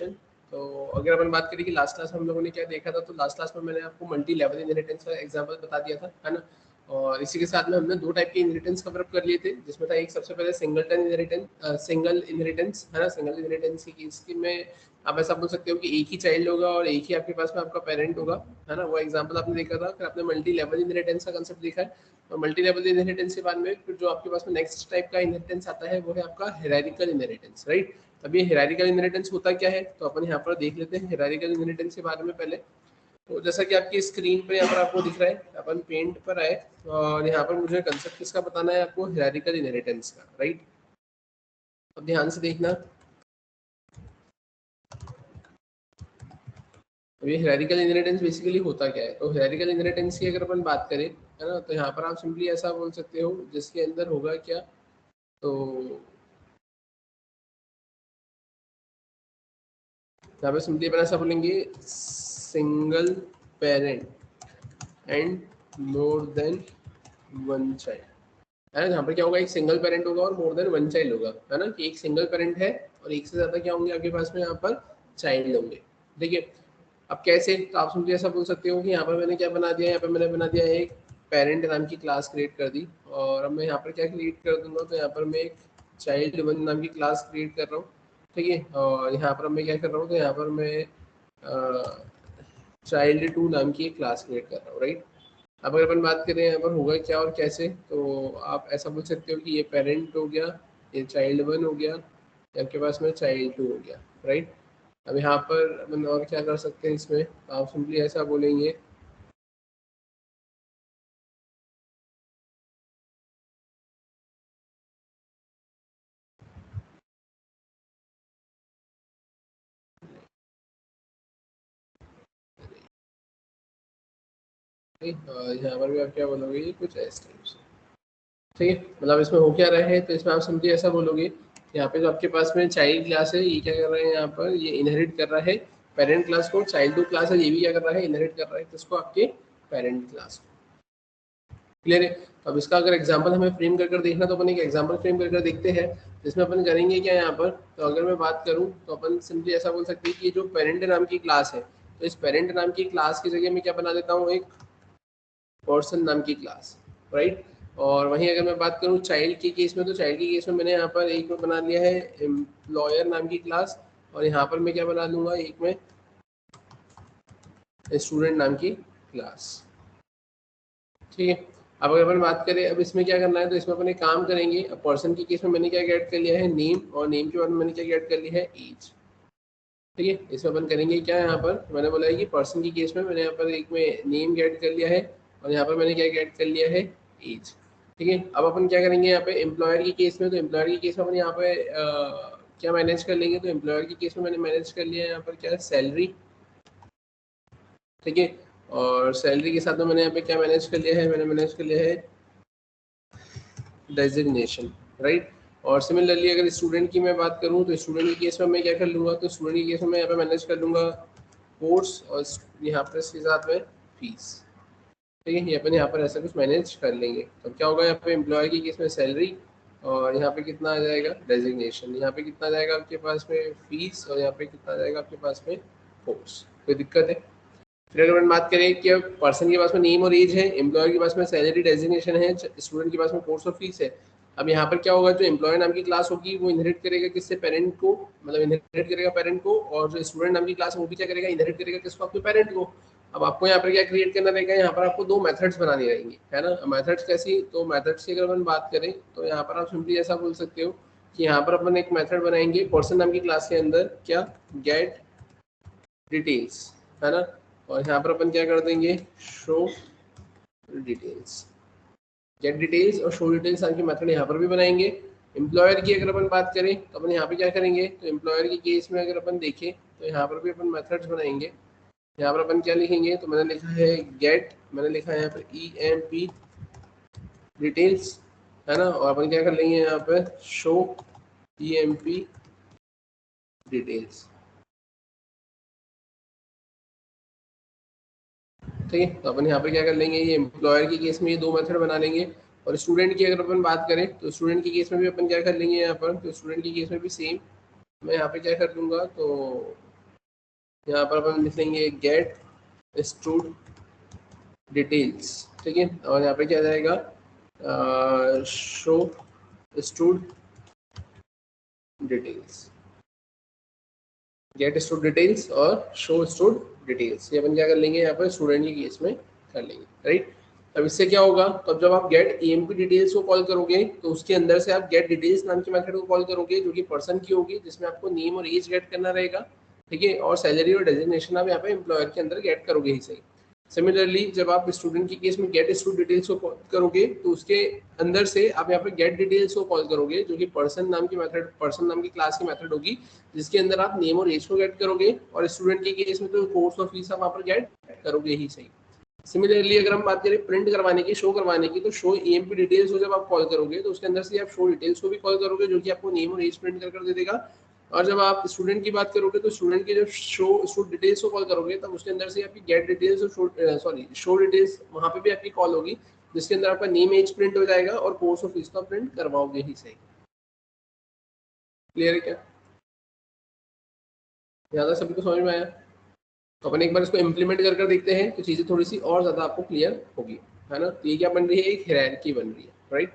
तो अगर अपन बात करें कि लास्ट क्लास में हम लोगों ने क्या देखा था, तो लास्ट क्लास में मैंने आपको मल्टी लेवल इनहेरिटेंस का एग्जांपल बता दिया था, है ना। और इसी के साथ में हमने दो टाइप के इनहेरिटेंस कवर अप कर लिए थे, जिसमें था एक सबसे पहले सिंगल इनहेरिटेंस, है ना। सिंगल इनहेरिटेंस की केस में आप ऐसा बोल सकते हो कि एक ही चाइल्ड होगा और एक ही आपके पास में आपका पेरेंट होगा, है ना। वो एग्जांपल आपने देखा था। फिर आपने मल्टी लेवल इनहेरिटेंस का कंसेप्ट देखा है, और मल्टी लेवल इनहेरिटेंस के बाद में फिर जो आपके पास में नेक्स्ट टाइप का इनहेरिटेंस आता है वो है आपका हायरार्किकल इनहेरिटेंस, राइट। अब ये हायरार्किकल इनहेरिटेंस होता क्या है, तो अपन यहाँ पर देख लेते हैं हायरार्किकल इनहेरिटेंस के बारे में पहले। तो जैसा कि आपकी स्क्रीन पर यहाँ पर आपको दिख रहा है, अपन पेंट पर आए और यहाँ पर मुझे कंसेप्ट किसका बताना है आपको, हायरार्किकल इनहेरिटेंस का, राइट। अब ध्यान से देखना, अब ये हायरार्किकल इनहेरिटेंस बेसिकली होता क्या है। तो हायरार्किकल इनहेरिटेंस की अगर अपन बात करें, है ना, तो यहाँ पर आप सिंपली ऐसा बोल सकते हो जिसके अंदर होगा क्या, तो यहाँ पे सिंपली अपन ऐसा बोलेंगे single parent and more than one child, है ना। यहाँ पर क्या होगा, एक सिंगल पेरेंट होगा और मोर देन वन चाइल्ड होगा, है ना, कि एक सिंगल पेरेंट है और एक से ज्यादा क्या होंगे आपके पास में यहाँ पर चाइल्ड होंगे। देखिए अब कैसे, तो आप सिंपली ऐसा बोल सकते हो कि यहाँ पर मैंने क्या बना दिया, यहाँ पर मैंने बना दिया एक पेरेंट नाम की क्लास क्रिएट कर दी, और अब मैं यहाँ पर क्या क्रिएट कर दूंगा, तो यहाँ पर मैं एक चाइल्ड वन नाम की क्लास क्रिएट कर रहा हूँ, ठीक है। और यहाँ पर मैं क्या कर रहा हूँ, तो यहाँ पर मैं चाइल्ड टू नाम की एक क्लास क्रिएट कर रहा हूँ, राइट। अब अगर अपन बात करें यहाँ पर होगा क्या और कैसे, तो आप ऐसा बोल सकते हो कि ये पेरेंट हो गया, ये चाइल्ड वन हो गया, आपके पास में चाइल्ड टू हो गया, राइट। अब यहाँ पर अपन और क्या कर सकते हैं इसमें, तो आप सिंपली ऐसा बोलेंगे यहाँ पर भी आप क्या बोलोगे, ये कुछ इस टाइप से, ठीक है। मतलब इसमें हो क्या रहा है, तो इसमें आप सिंपली ऐसा बोलोगे, यहाँ पे जो आपके पास में चाइल्ड क्लास है ये क्या कर रहा है, यहाँ पर ये इनहेरिट कर रहा है पेरेंट क्लास को, चाइल्ड टू क्लास है ये भी क्या कर रहा है, इनहेरिट कर रहा है किसको, आपके पेरेंट क्लास को। क्लियर है। तो अब इसका अगर एग्जांपल हमें फ्रेम कर देखना, तो अपन एक एग्जांपल फ्रेम कर देखते हैं, जिसमें अपन करेंगे क्या यहाँ पर, तो अगर मैं बात करूँ तो अपन सिंपली ऐसा बोल सकते हैं कि जो पेरेंट नाम की क्लास है, तो इस पेरेंट नाम की क्लास की जगह मैं क्या बना देता हूँ, एक पर्सन नाम की क्लास, राइट। और वहीं अगर मैं बात करूँ चाइल्ड के केस में, तो चाइल्ड के केस में मैंने यहाँ पर एक में बना लिया है एम्प्लॉयर नाम की क्लास, और यहाँ पर मैं क्या बना लूंगा, एक में स्टूडेंट नाम की क्लास, ठीक है। अब अगर अपन बात करें अब इसमें क्या करना है, तो इसमें अपन एक काम करेंगे। अब पर्सन की केस में मैंने क्या गेट कर लिया है, नेम, और नेम के बाद में मैंने क्या गेट कर लिया है, एज, ठीक है। इसमें अपन करेंगे क्या, यहाँ पर मैंने बोला है कि पर्सन की केस में मैंने यहाँ पर एक में नेम गेट कर लिया है, और यहाँ पर मैंने क्या गेट कर लिया है, एज, ठीक है। अब अपन क्या करेंगे यहाँ पे एम्प्लॉयर की केस में, तो एम्प्लॉयर की केस में अपन यहाँ पे क्या मैनेज कर लेंगे, तो एम्प्लॉयर की केस में मैंने मैनेज कर लिया है यहाँ पर क्या है, सैलरी, ठीक है। और सैलरी के साथ में मैंने यहाँ पे क्या मैनेज कर लिया है, मैंने मैनेज कर लिया है डेजिग्नेशन, राइट। और सिमिलरली अगर स्टूडेंट की मैं बात करूँ, तो स्टूडेंट की केस में मैं क्या कर लूँगा, तो स्टूडेंट की केस में मैं यहाँ पे मैनेज कर लूँगा कोर्स, और यहाँ पर इसके साथ में फीस, ठीक है। ये अपन यहाँ पर ऐसा कुछ मैनेज कर लेंगे। तो क्या होगा, यहाँ पे एम्प्लॉय की केस में सैलरी, और यहाँ पे कितना आ जाएगा, डेजिग्नेशन, यहाँ पे कितना आ जाएगा आपके पास में फीस, और यहाँ पे कितना आ जाएगा आपके पास में कोर्स। कोई दिक्कत है। फिर अगर हम बात करें कि अब पर्सन के पास में नेम और एज है, एम्प्लॉयर के पास में सैलरी डेजिग्नेशन है, स्टूडेंट के पास में कोर्स और फीस है। अब यहाँ पर क्या होगा, जो एम्प्लॉयर नाम की क्लास होगी वो इनहेरिट करेगा किससे, पेरेंट को, मतलब इनहेरिट करेगा पेरेंट को, और जो स्टूडेंट नाम की क्लास है वो भी क्या करेगा, इनहेरिट करेगा किसको, आपके पेरेंट को। अब आपको यहाँ पर क्या क्रिएट करना रहेगा, यहाँ पर आपको दो मेथड्स बनानी रहेंगी, है ना। मेथड्स कैसी, तो मेथड्स की अगर अपन बात करें, तो यहाँ पर आप सिंपली ऐसा बोल सकते हो कि यहाँ पर अपन एक मेथड बनाएंगे पर्सन नाम की क्लास के अंदर, क्या, गेट डिटेल्स, है ना। और यहाँ पर अपन क्या कर देंगे, शो डिटेल्स, गेट डिटेल्स और शो डिटेल्स नाम की मेथड यहाँ पर भी बनाएंगे। एम्प्लॉयर की अगर अपन बात करें, तो अपन यहाँ पे क्या करेंगे, तो एम्प्लॉयर की केस में अगर अपन देखें, तो यहाँ पर भी अपन मेथड्स बनाएंगे। यहाँ पर अपन क्या लिखेंगे, तो मैंने लिखा है गेट, मैंने लिखा है यहाँ पर EMP डिटेल्स, है ना। और अपन क्या कर लेंगे यहाँ पर शो EMP डिटेल्स, ठीक है। तो अपन यहाँ पे क्या कर लेंगे, ये एम्प्लॉयर की केस में ये दो मेथड बना लेंगे। और स्टूडेंट की अगर अपन बात करें, तो स्टूडेंट की केस में भी अपन क्या कर लेंगे यहाँ पर, तो स्टूडेंट की केस में भी सेम, मैं यहाँ पे क्या कर दूंगा, तो यहाँ पर अपन लिख लेंगे गेट स्टूड डिटेल्स, ठीक है। और यहाँ पे क्या जाएगा, show stud details, get stud details और शो स्टूड डिटेल्स, ये अपन क्या कर लेंगे यहाँ पर स्टूडेंट के केस में कर लेंगे, राइट। अब इससे क्या होगा, तब जब आप गेट emp डिटेल्स को कॉल करोगे तो उसके अंदर से आप गेट डिटेल्स नाम के मेथड को कॉल करोगे जो कि पर्सन की होगी, जिसमें आपको नेम और एज गेट करना रहेगा, ठीक है। और सैलरी और डेजिग्नेशन आप यहाँ पे एम्प्लॉयर के अंदर गेट करोगे ही सही। सिमिलरली जब आप स्टूडेंट के केस में गेट स्टूडेंट डिटेल्स को कॉल करोगे तो उसके अंदर से आप यहाँ पे गेट डिटेल्स को कॉल करोगे जो कि पर्सन नाम की मेथड, पर्सन नाम की क्लास की मेथड होगी, जिसके अंदर आप नेम और एज को गेट करोगे। और स्टूडेंट के केस में तो कोर्स और फीस आप वहाँ पर गेट करोगे ही सही। सिमिलरली अगर हम बात करें प्रिंट करवाने की, शो करवाने की, तो शो emp डिटेल्स को जब आप कॉल करोगे तो उसके अंदर से आप शो डिटेल्स को भी कॉल करोगे जो कि आपको नेम और एज प्रिंट कर दे देगा। और जब आप स्टूडेंट की बात करोगे तो स्टूडेंट के जब शो डिटेल्स को कॉल करोगे तब उसके अंदर से आपकी गेट डिटेल्स और शो डिटेल्स वहाँ पे भी आपकी कॉल होगी, जिसके अंदर आपका नेम एज प्रिंट हो जाएगा और कोर्स ऑफ फीस का प्रिंट करवाओगे ही सही। क्लियर है क्या, ज़्यादा सभी को समझ में आया? तो अपन एक बार इसको इम्प्लीमेंट कर देखते हैं तो चीज़ें थोड़ी सी और ज़्यादा आपको क्लियर होगी, है ना। तो ये क्या बन रही है, एक हायरार्की बन रही है, राइट।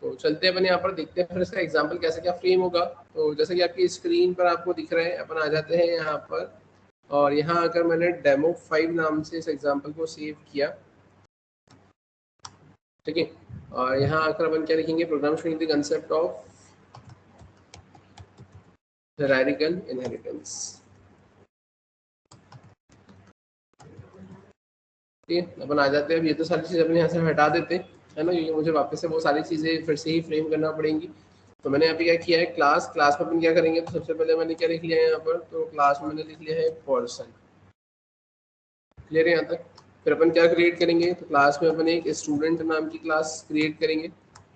तो चलते हैं अपन यहाँ पर देखते हैं फिर इसका एग्जांपल कैसे क्या फ्रेम होगा। तो जैसे कि आपकी स्क्रीन पर आपको दिख रहा है, अपन आ जाते हैं यहाँ पर और यहाँ आकर मैंने डेमो5 नाम से इस एग्जाम्पल को सेव किया, ठीक है। और यहाँ आकर अपन क्या लिखेंगे, program showing the concept of hierarchical inheritance, ठीक है। अपन आ जाते हैं, अब ये तो सारी चीज़ अपन यहाँ से हटा देते हैं, है ना, क्योंकि मुझे वापस से वो सारी चीज़ें फिर से ही फ्रेम करना पड़ेंगी। तो मैंने यहाँ पे क्या किया है, क्लास में अपन क्या करेंगे, तो सबसे पहले मैंने क्या लिख लिया है यहाँ पर, तो क्लास में मैंने लिख लिया है पर्सन। क्लियर है यहाँ तक। फिर अपन क्या क्रिएट करेंगे, तो क्लास में अपन एक स्टूडेंट नाम की क्लास क्रिएट करेंगे।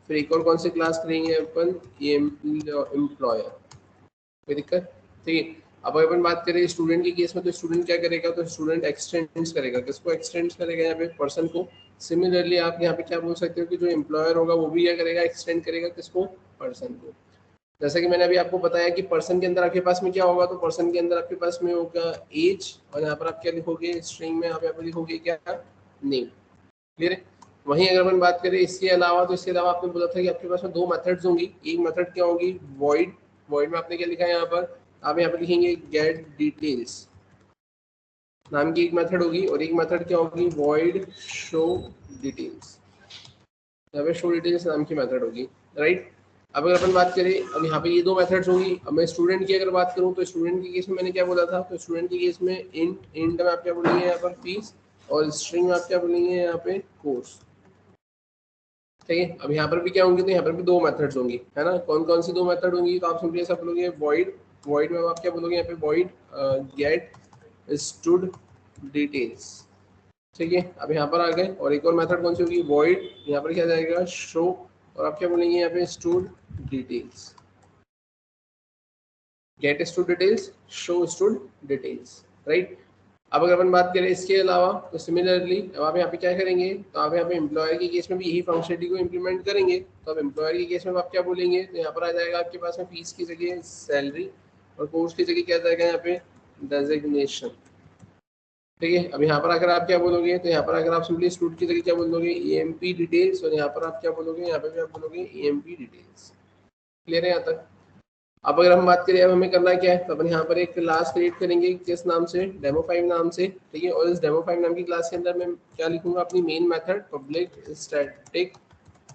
फिर एक और कौन सी क्लास करेंगे अपन, एम्प्लॉयर, कोई दिक्कत, ठीक है। अब अपन बात करें स्टूडेंट के केस में, तो स्टूडेंट क्या करेगा, तो स्टूडेंट एक्सटेंड्स करेगा, किसको एक्सटेंड्स करेगा, यहाँ पे पर्सन को। सिमिलरली आप यहाँ पे क्या बोल सकते हो कि जो एम्प्लॉयर होगा वो भी क्या करेगा, एक्सटेंड करेगा, किसको, पर्सन को। जैसे कि मैंने अभी आपको बताया कि पर्सन के अंदर आपके पास में क्या होगा, तो पर्सन के अंदर आपके पास में होगा एज, और यहाँ पर आप क्या लिखोगे, स्ट्रिंग में आप यहाँ पर लिखोगे क्या, नेम। क्लियर है। वहीं अगर अपन बात करें इसके अलावा, तो इसके अलावा आपने बोला था कि आपके पास में दो मेथड्स होंगी। एक मेथड क्या होगी, वॉइड, वॉइड में आपने क्या लिखा है यहाँ पर, आप यहाँ पर लिखेंगे गेट डिटेल्स नाम की एक मेथड होगी, और एक मेथड क्या होगी, वॉइड शो डिटेल्स, यहाँ पे शो डिटेल्स नाम की मेथड होगी, राइट। अब अगर अपन बात करें, अब यहाँ पे ये दो मेथड्स होंगी। अब मैं स्टूडेंट की अगर बात करूँ तो स्टूडेंट के केस में मैंने क्या बोला था, तो स्टूडेंट के केस में इंट में आप क्या बोलेंगे यहाँ पर फीस, और स्ट्रिंग में आप क्या बोलेंगे यहाँ पे कोर्स, ठीक है। अब यहाँ पर भी क्या होंगे, तो यहाँ पर भी दो मेथड्स होंगी, है ना। कौन कौन सी दो मेथड होंगी, तो आप सिंपली ऐसा बोलोगे वॉइड, वॉइड में आप क्या बोलोगे यहाँ पे, वॉइड गेट स्टूड डिटेल्स, ठीक है। अब यहाँ पर आ गए, और एक और मेथड कौन सी होगी, वॉइड, यहाँ पर क्या जाएगा, शो, और आप क्या बोलेंगे यहाँ पे, stud details, get stud details, show stud details, right. अब अगर अपन बात करें इसके अलावा, तो सिमिलरली अब आप यहाँ पे क्या करेंगे, तो आप यहाँ पे एम्प्लॉयर के केस में भी यही फंक्शनलिटी को इम्प्लीमेंट करेंगे। तो अब एम्प्लॉयर के केस में आप क्या बोलेंगे, तो यहाँ पर आ जाएगा आपके पास में फीस की जगह सैलरी, और कोर्स की जगह क्या जाएगा यहाँ पे, डेजिग्नेशन, ठीक है। अब यहाँ पर अगर आप क्या बोलोगे, तो यहाँ पर अगर आप सिंपली स्टूडेंट की जगह क्या बोलोगे, emp डिटेल्स, और यहाँ पर आप क्या बोलोगे, यहाँ पे भी आप बोलोगे emp डिटेल्स। क्लियर है यहाँ तक। अब अगर हम बात करें, अब हमें करना क्या है, तो अपन यहाँ पर एक क्लास क्रिएट करेंगे, किस नाम से, डेमो5 नाम से, ठीक है। और इस डेमो5 नाम की क्लास के अंदर मैं क्या लिखूंगा, अपनी main method public static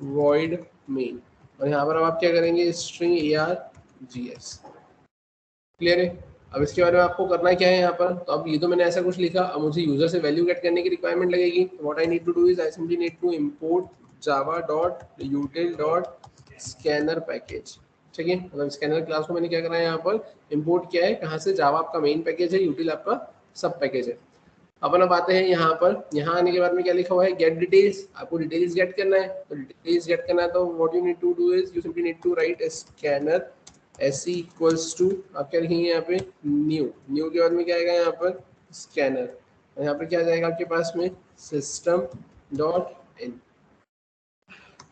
void main, और यहाँ पर अब आप क्या करेंगे, स्ट्रिंग args। क्लियर है। अब इसके बारे में आपको करना क्या है यहाँ पर, तो अब ये तो मैंने ऐसा कुछ लिखा, अब मुझे यूजर से वैल्यू गेट करने की रिक्वायरमेंट लगेगी। What I need to do is I simply need to import java.util.scanner package, ठीक है। मतलब स्कैनर क्लास को मैंने क्या करना है यहाँ पर, इंपोर्ट किया है, कहाँ से, जावा आपका मेन पैकेज है, यूटिल आपका सब पैकेज है। अपन अब आते हैं यहाँ पर, यहाँ आने के बाद में क्या लिखा हुआ है, गेट डिटेल्स, आपको डिटेल्स गेट करना है। तो डिटेल्स गेट करना है तो what you need to do is you simply need to write scanner SE equals to, आप क्या लिखेंगे यहाँ पे, न्यू, न्यू के बाद में क्या आएगा यहाँ पर, स्कैनर, और यहाँ पर क्या जाएगा आपके पास में, सिस्टम डॉट इन।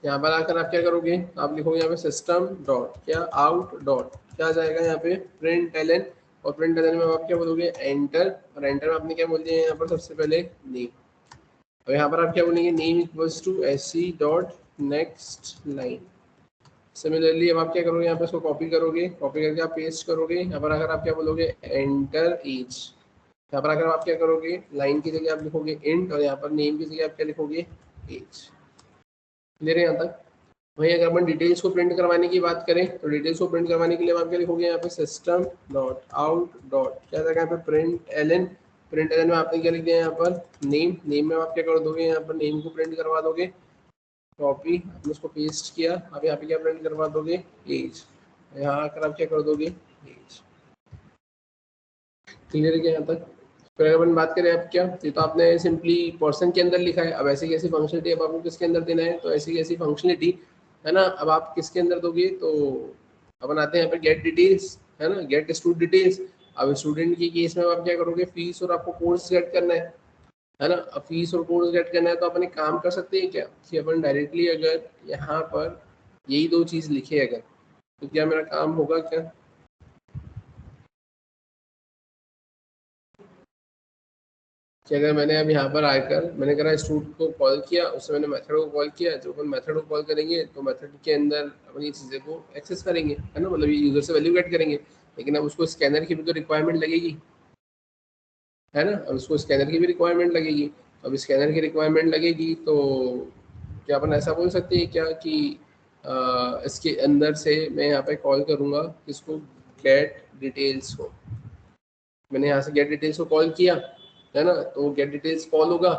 यहाँ पर आकर आप क्या करोगे, आप लिखोगे यहाँ पे सिस्टम डॉट क्या, आउट डॉट क्या जाएगा यहाँ पे, प्रिंट एलन, और प्रिंट एलन में आप क्या बोलोगे एंटर, और एंटर में आपने क्या बोल दिया यहाँ पर सबसे पहले नेम। और यहाँ पर आप क्या बोलेंगे name equals to SC dot next line. Similarly अब आप क्या करोगे यहाँ पे इसको कॉपी करोगे, कॉपी करके आप पेस्ट करोगे। यहाँ पर अगर आप क्या बोलोगे एंटर एज, यहाँ पर अगर आप क्या करोगे लाइन की जगह आप लिखोगे इंट, और यहाँ पर नेम की जगह आप क्या लिखोगे एज। क्लियर है यहाँ तक? वही अगर अपन डिटेल्स को प्रिंट करवाने की बात करें तो डिटेल्स को प्रिंट करवाने के लिए आप क्या लिखोगे यहाँ पे सिस्टम डॉट आउट डॉट क्या था यहाँ पे प्रिंट एलन। प्रिंट एलन में आपने क्या लिख दिया यहाँ पर नेम, नेम में आप क्या कर दोगे यहाँ पर नेम को प्रिंट करवा दोगे, कॉपी आपने उसको पेस्ट किया। अब यहाँ पे क्या प्रिंट करवा दोगे एज, यहाँ आकर आप क्या कर दोगे एज। क्लियर है क्या यहाँ तक? फिर अगर अपन बात करें अब क्या, ये तो आपने सिंपली पर्सन के अंदर लिखा है। अब ऐसी कैसी फंक्शनलिटी अब आपको किसके अंदर देना है, तो ऐसी कैसी फंक्शनलिटी है ना, अब आप किसके अंदर दोगे, तो अपन आते हैं यहाँ पे गेट डिटेल्स है ना, गेट स्टूडेंट डिटेल्स। अब स्टूडेंट के केस में आप क्या करोगे फीस और आपको कोर्स गेट करना है ना। अब फीस और कोर्स गेट करना है तो अपन एक काम कर सकते हैं क्या कि अपन डायरेक्टली अगर यहाँ पर यही दो चीज़ लिखे अगर, तो क्या मेरा काम होगा क्या, कि अगर मैंने अब यहाँ पर आकर मैंने करा स्टूडेंट को कॉल किया, उससे मैंने मेथड को कॉल किया, जो अपन मेथड को कॉल करेंगे तो मेथड के अंदर अपन ये चीज़ें को एक्सेस करेंगे है ना, मतलब ये यूजर से वैल्यू गेट करेंगे। लेकिन अब उसको स्कैनर की भी तो रिक्वायरमेंट लगेगी है ना, अब उसको स्कैनर की भी रिक्वायरमेंट लगेगी। अब स्कैनर की रिक्वायरमेंट लगेगी तो क्या अपन ऐसा बोल सकते हैं क्या कि इसके अंदर से मैं यहाँ पे कॉल करूँगा इसको गेट डिटेल्स को। मैंने यहाँ से गेट डिटेल्स को कॉल किया है ना, तो गेट डिटेल्स कॉल होगा,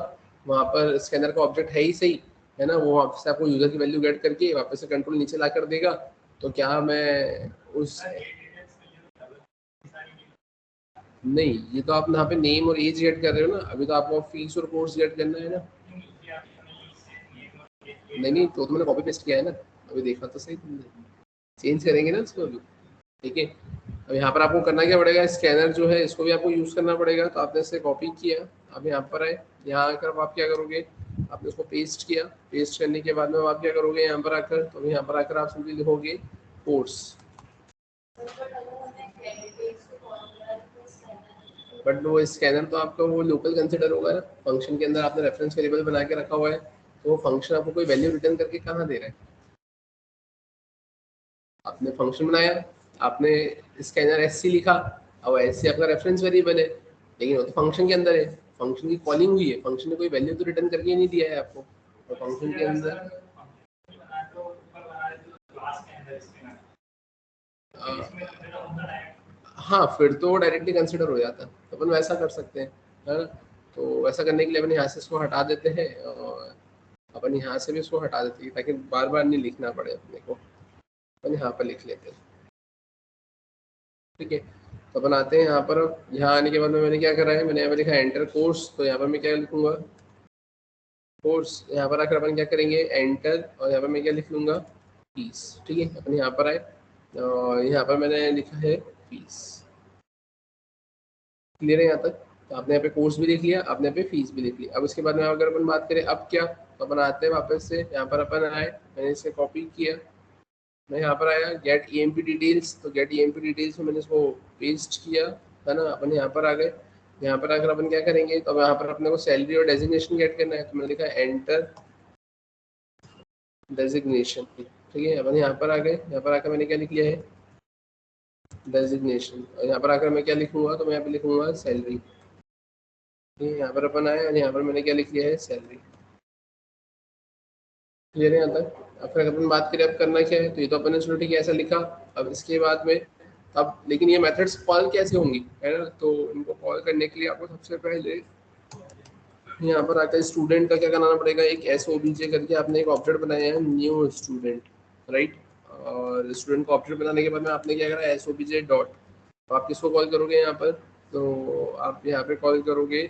वहाँ पर स्कैनर का ऑब्जेक्ट है ही सही है ना, वो वापस से आपको यूजर की वैल्यू गेट करके वापस से कंट्रोल नीचे ला कर देगा। तो क्या मैं उस नहीं, ये तो आप यहाँ पे नेम और एज गेट कर रहे हो ना, अभी तो आपको फीस और कोर्स गेट करना है ना। नहीं नहीं, तो मैंने कॉपी पेस्ट किया है ना, अभी देखा तो सही तुमने, चेंज करेंगे ना उसको अभी। ठीक है, अब यहाँ पर आपको करना क्या पड़ेगा, स्कैनर जो है इसको भी आपको यूज़ करना पड़ेगा। तो आपने इसे कॉपी किया, अब यहाँ पर आए, यहाँ आकर आप क्या करोगे, आपने उसको पेस्ट किया, पेस्ट करने के बाद में आप क्या करोगे यहाँ पर आकर, तो यहाँ पर आकर आप सिंपली लिखोगे कोर्स। बट वो स्कैनर तो आपका वो लोकल कंसिडर होगा ना, फंक्शन के अंदर आपने रेफरेंस वेरिएबल बना के रखा हुआ है, तो वो फंक्शन आपको कोई वैल्यू रिटर्न करके कहाँ दे रहा है। आपने फंक्शन बनाया, आपने स्कैनर एससी लिखा, अब एससी आपका रेफरेंस वेरिएबल है, लेकिन वो तो फंक्शन के अंदर है, फंक्शन की कॉलिंग हुई है, फंक्शन ने कोई वैल्यू तो रिटर्न करके नहीं दिया है आपको, तो फंक्शन के अंदर हाँ फिर तो डायरेक्टली कंसिडर हो जाता है, तो अपन वैसा कर सकते हैं है ना। तो वैसा करने के लिए अपन यहाँ से इसको हटा देते हैं, और अपन यहाँ से भी इसको हटा देते हैं ताकि बार बार नहीं लिखना पड़े अपने को, अपन यहाँ पर लिख लेते हैं। ठीक है, तो अपन आते हैं यहाँ पर। यहाँ आने के बाद में मैंने क्या करा है, मैंने यहाँ पर लिखा है एंटर कोर्स, तो यहाँ पर मैं क्या लिखूंगा कोर्स, यहाँ पर आकर अपन क्या करेंगे एंटर, और यहाँ पर मैं क्या लिख लूँगा फीस। ठीक है, अपन यहाँ पर आए और यहाँ पर मैंने लिखा है फीस। क्लियर है यहाँ तक? तो आपने यहाँ पे कोर्स भी लिख लिया, आपने यहाँ पे फीस भी लिख ली। अब उसके बाद में अगर अपन बात करें अब क्या, तो अपन आते हैं वापस से यहाँ पर अपन आए, मैंने इसे कॉपी किया, मैं यहाँ पर आया get E M P details, तो get E M P details में मैंने इसको पेस्ट किया है ना। अपन यहाँ पर आ गए, यहाँ पर आकर अपन क्या करेंगे, तो यहाँ पर अपने को सैलरी और डेजिग्नेशन गेट करना है, तो मैंने लिखा एंटर डेजिग्नेशन। ठीक है, अपन यहाँ पर आ गए, यहाँ पर आकर मैंने क्या लिख लिया है डेजिग्नेशन, और यहाँ पर आकर मैं क्या लिखूंगा, तो मैं यहाँ पे लिखूंगा सैलरी। ठीक है, यहाँ पर अपन आए और यहाँ पर मैंने क्या लिख लिया है सैलरी। क्लियर है यहाँ तक? अब फिर अपन बात करें अब करना क्या है, तो ये तो अपन ने चलो ठीक है ऐसा लिखा। अब इसके बाद में अब लेकिन ये मेथड्स कॉल कैसे होंगी है ना, तो इनको कॉल करने के लिए आपको सबसे पहले यहाँ पर आकर स्टूडेंट का क्या करना पड़ेगा, एक एस ओ बी जे करके आपने एक ऑब्जेक्ट बनाया है न्यू स्टूडेंट, राइट। और स्टूडेंट को ऑब्जेक्ट बनाने के बाद में आपने क्या करा S O B J dot, तो आप किसको कॉल करोगे यहाँ पर, तो आप यहाँ पे कॉल करोगे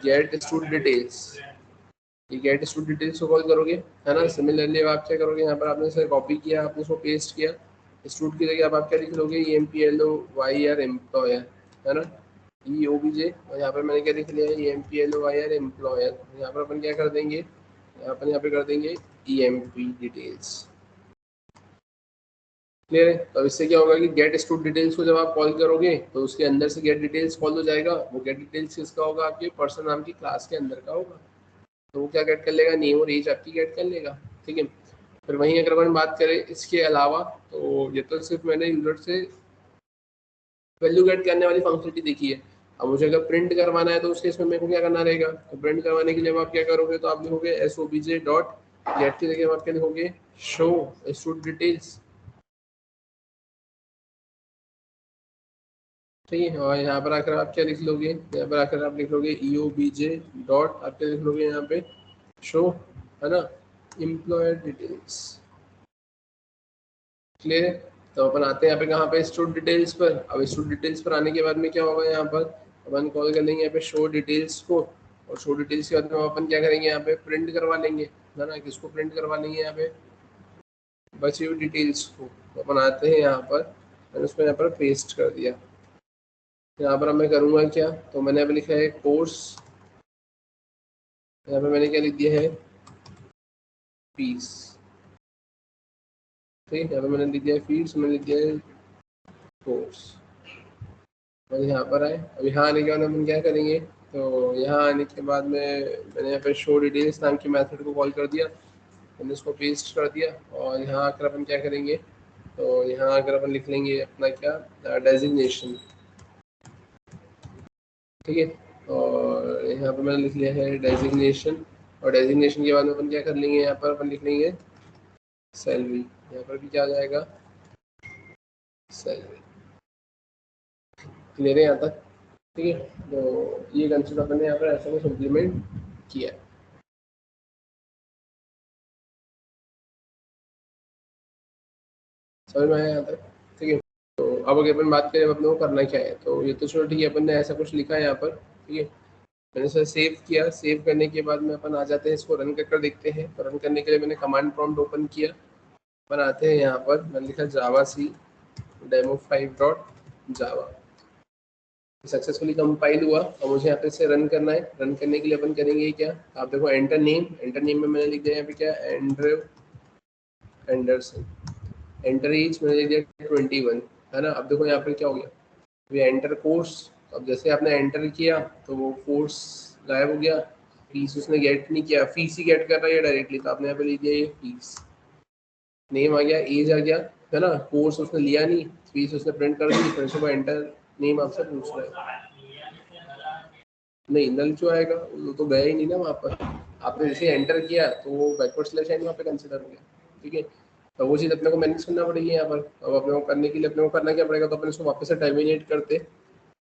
गेट स्टूडेंट डिटेल्स। ये गेट स्टूडेंट डिटेल्स को कॉल करोगे है ना। सिमिलरली आप क्या करोगे, यहाँ पर आपने इसे कॉपी किया, आपने इसको पेस्ट किया, स्टूडेंट की जगह आप क्या लिख लोगे E M P L O Y R employer है ना, ई ओ बी जे, और यहाँ पर मैंने क्या लिख लिया है E M P L O Y R employer. यहाँ पर अपन क्या कर देंगे, यहाँ पर कर देंगे E M P details. Clear है? तो इससे क्या होगा कि गेट स्टूड डिटेल्स को जब आप कॉल करोगे तो उसके अंदर से गेट डिटेल्स कॉल हो जाएगा। वो गेट डिटेल्स किसका होगा? आपके पर्सन नाम की क्लास के अंदर का होगा। तो वो क्या गेट कर लेगा? नेम और एज आपकी गेट कर लेगा। ठीक है। फिर वहीं अगर अपन बात करें इसके अलावा, तो ये तो सिर्फ मैंने यूजर से वैल्यू गेट करने वाली फंक्शनलिटी देखी है। अब मुझे अगर प्रिंट करवाना है तो उसके इसमें मेरे को क्या करना रहेगा? तो प्रिंट करवाने के लिए आप क्या करोगे? तो आप लिखोगे SOBJ डॉट गेट की जगह आप क्या लिखोगे? Show stud details. ठीक है। और यहाँ पर आकर आप क्या लिख लोगे? यहाँ पर आकर आप लिख लोगे EOBJ डॉट आप क्या लिख लोगे यहाँ पे? शो, है ना, एम्प्लॉयर डिटेल्स। क्लियर है? तो अपन आते हैं यहाँ पे कहाँ पे? स्टूड डिटेल्स पर। अब स्टूड डिटेल्स पर आने के बाद में क्या होगा? यहाँ पर अपन कॉल कर लेंगे यहाँ पे शो डिटेल्स को, और शो डिटेल्स के बाद में अपन क्या करेंगे? यहाँ पे प्रिंट करवा लेंगे, है ना। किसको प्रिंट करवा लेंगे? यहाँ पे बची हुई डिटेल्स को। तो अपन आते हैं यहाँ पर, मैंने उसको यहाँ पर पेस्ट कर दिया। यहाँ पर अब मैं करूँगा क्या? तो मैंने अभी लिखा है कोर्स, यहाँ पे मैंने क्या लिख दिया है? फीस। ठीक है। यहाँ पे मैंने लिख दिया है फीस, मैंने लिख दिया है कोर्स। और यहाँ पर आए, अब यहाँ आने के बाद हम क्या करेंगे? तो यहाँ आने के बाद में मैंने यहाँ पे शो डिटेल्स नाम की मेथड को कॉल कर दिया, मैंने इसको पेस्ट कर दिया। और यहाँ आकर अपन क्या करेंगे? तो यहाँ आकर अपन लिख लेंगे अपना क्या? डेजिग्नेशन। ठीक है। और यहाँ पर मैंने लिख लिया है डेजिग्नेशन, और डेजिग्नेशन के बाद में अपन क्या कर लेंगे? यहाँ पर अपन लिख लेंगे सैलरी। यहाँ पर भी क्या आ जाएगा? सैलरी। क्लियर है यहाँ तक? ठीक है। तो ये कंसेप्ट अपन ने यहाँ पर ऐसा कुछ इम्प्लीमेंट किया है। समझ में आया यहाँ तक? ठीक है। तो अब अगर अपन बात करें अपने को करना क्या है, तो ये तो चलो ठीक है, अपन ने ऐसा कुछ लिखा है यहाँ पर। ठीक है। मैंने इसे सेव किया। सेव करने के बाद में अपन आ जाते हैं, इसको रन कर देखते हैं। तो रन करने के लिए मैंने कमांड प्रॉम्प्ट ओपन किया। अपन आते हैं यहाँ पर, मैंने लिखा जावा सी demo5 डॉट जावा। सक्सेसफुली कंपाइल हुआ और मुझे यहाँ पे से रन करना है। रन करने के लिए अपन करेंगे क्या? आप देखो एंटर नेम, एंटर नेम में मैंने लिख दिया यहाँ पे क्या? Andrew Anderson. एंटर एज मैंने लिख दिया 21, है ना। अब देखो यहाँ पे क्या हो गया? ये एंटर कोर्स। अब जैसे आपने एंटर किया तो वो कोर्स गायब हो गया। फीस उसने गेट नहीं किया, फीस ही गेट कर रहा है डायरेक्टली, तो आपने यहाँ पे लिख दिया ये फीस। नेम आ गया, एज आ गया, है ना। कोर्स उसने लिया नहीं, फीस उसने प्रिंट कर दी, फिर से वो एंटर नेम आपसे पूछ रहा है। नहीं, नल क्यों आएगा? वो तो गया ही नहीं ना वहाँ पर। आपने जैसे एंटर किया तो वो बैकवर्ड स्लैश एन वहाँ पे कंसिडर हो गया। ठीक है। तो वो चीज़ अपने को मैनेज करना पड़ेगी यहाँ पर। अब अपने को करने के लिए अपने को करना क्या पड़ेगा? तो अपने इसको वापस से टर्मिनेट करते,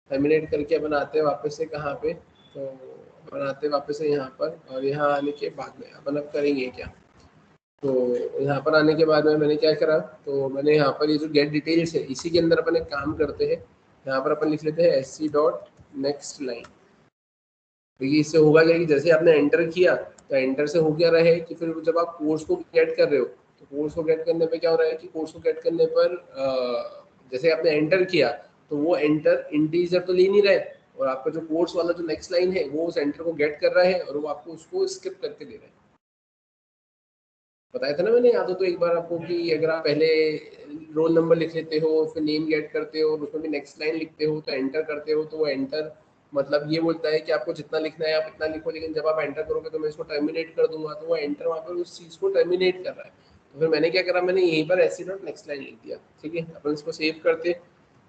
टर्मिनेट करके अपन आते हैं वापस से कहाँ पे? तो अपन आते हैं वापस से यहाँ पर, और यहाँ आने के बाद में अपन अब करेंगे क्या? तो यहाँ पर आने के बाद में मैंने क्या करा? तो मैंने यहाँ पर ये जो गेट डिटेल्स है इसी के अंदर अपन एक काम करते हैं। यहाँ पर अपन लिख लेते हैं SC डॉट नेक्स्ट लाइन। क्योंकि इससे होगा क्या कि जैसे आपने एंटर किया तो एंटर से हो क्या रहा है कि फिर जब आप कोर्स को गेट कर रहे हो, तो कोर्स को गेट करने पे क्या हो रहा है कि कोर्स को गेट करने पर जैसे आपने एंटर किया तो वो एंटर इंटीजर तो ले नहीं रहा है, और आपका जो कोर्स वाला जो नेक्स्ट लाइन है वो उस एंटर को गेट कर रहा है और वो आपको उसको स्किप करके दे रहा है। बताया था ना मैंने, याद हो तो एक बार आपको कि अगर आप पहले रोल नंबर लिख लेते हो, फिर नेम गेट करते हो और उसमें भी नेक्स्ट लाइन लिखते हो, तो एंटर करते हो, तो वो एंटर मतलब ये बोलता है कि आपको जितना लिखना है आप इतना लिखो, लेकिन जब आप एंटर करोगे तो मैं इसको टर्मिनेट कर दूंगा, तो वो एंटर वहाँ पर उस चीज़ को टर्मिनेट कर रहा है। तो फिर मैंने क्या करा? मैंने यहीं पर एसी डॉट नेक्स्ट लाइन लिख दिया। ठीक है। अपन इसको सेव करते,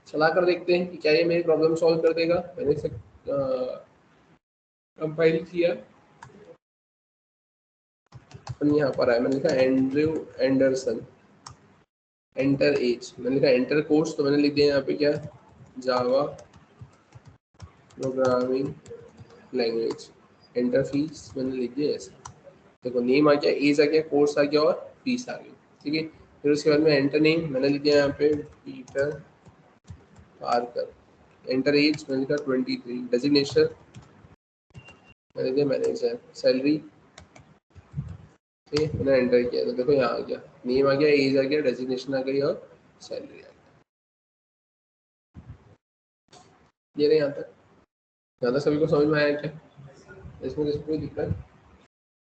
चला कर देखते हैं कि क्या ये मेरी प्रॉब्लम सॉल्व कर देगा। मैंने इसे कंपाइल किया, अपन यहाँ पर आया, मैंने लिखा एंड्रयू एंडरसन, एंटर एज, मैंने लिखा एंटर कोर्स, तो मैंने लिख दिया यहाँ पे क्या? Java programming language. Enter fees मैंने लिख दिया ऐसा। देखो नेम आ गया, एज आ गया, कोर्स आ गया और फीस आ गई। ठीक है। फिर उसके बाद में एंटर नेम मैंने लिख दिया यहाँ पे पीटर पार्कर। एंटर एज मैंने लिखा 23। डेजिग्नेशन मैंने दिया मैनेजर। सैलरी, ठीक है, मैंने एंटर किया तो देखो यहाँ आ गया, नेम आ गया, एज आ गया, डेजिग्नेशन आ गई और सैलरी आ गई। ये रहे यहाँ तक। ज़्यादा सभी को समझ में आया क्या? इसमें किसी कोई दिक्कत?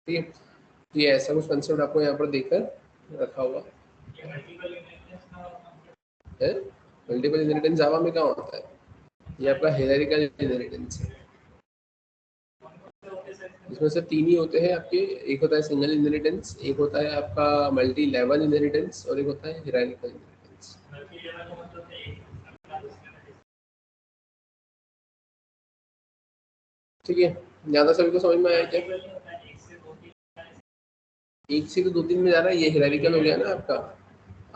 ठीक है। तो ये ऐसा कुछ कंसेप्ट आपको यहाँ पर देखकर रखा हुआ। है। मल्टीपल इनहेरिटेंस जावा में क्या होता है, ये आपका हायरार्किकल इनहेरिटेंस है। इसमें से तीन ही होते हैं आपके, एक होता है सिंगल इनहेरिटेंस, एक होता है आपका मल्टी लेवल इनहेरिटेंस और एक होता है हायरार्किकल इनहेरिटेंस। ठीक है, ज्यादा सभी को समझ में आया क्या? एक से तो दो तीन में जा रहा है, ये हायरार्किकल हो गया ना आपका।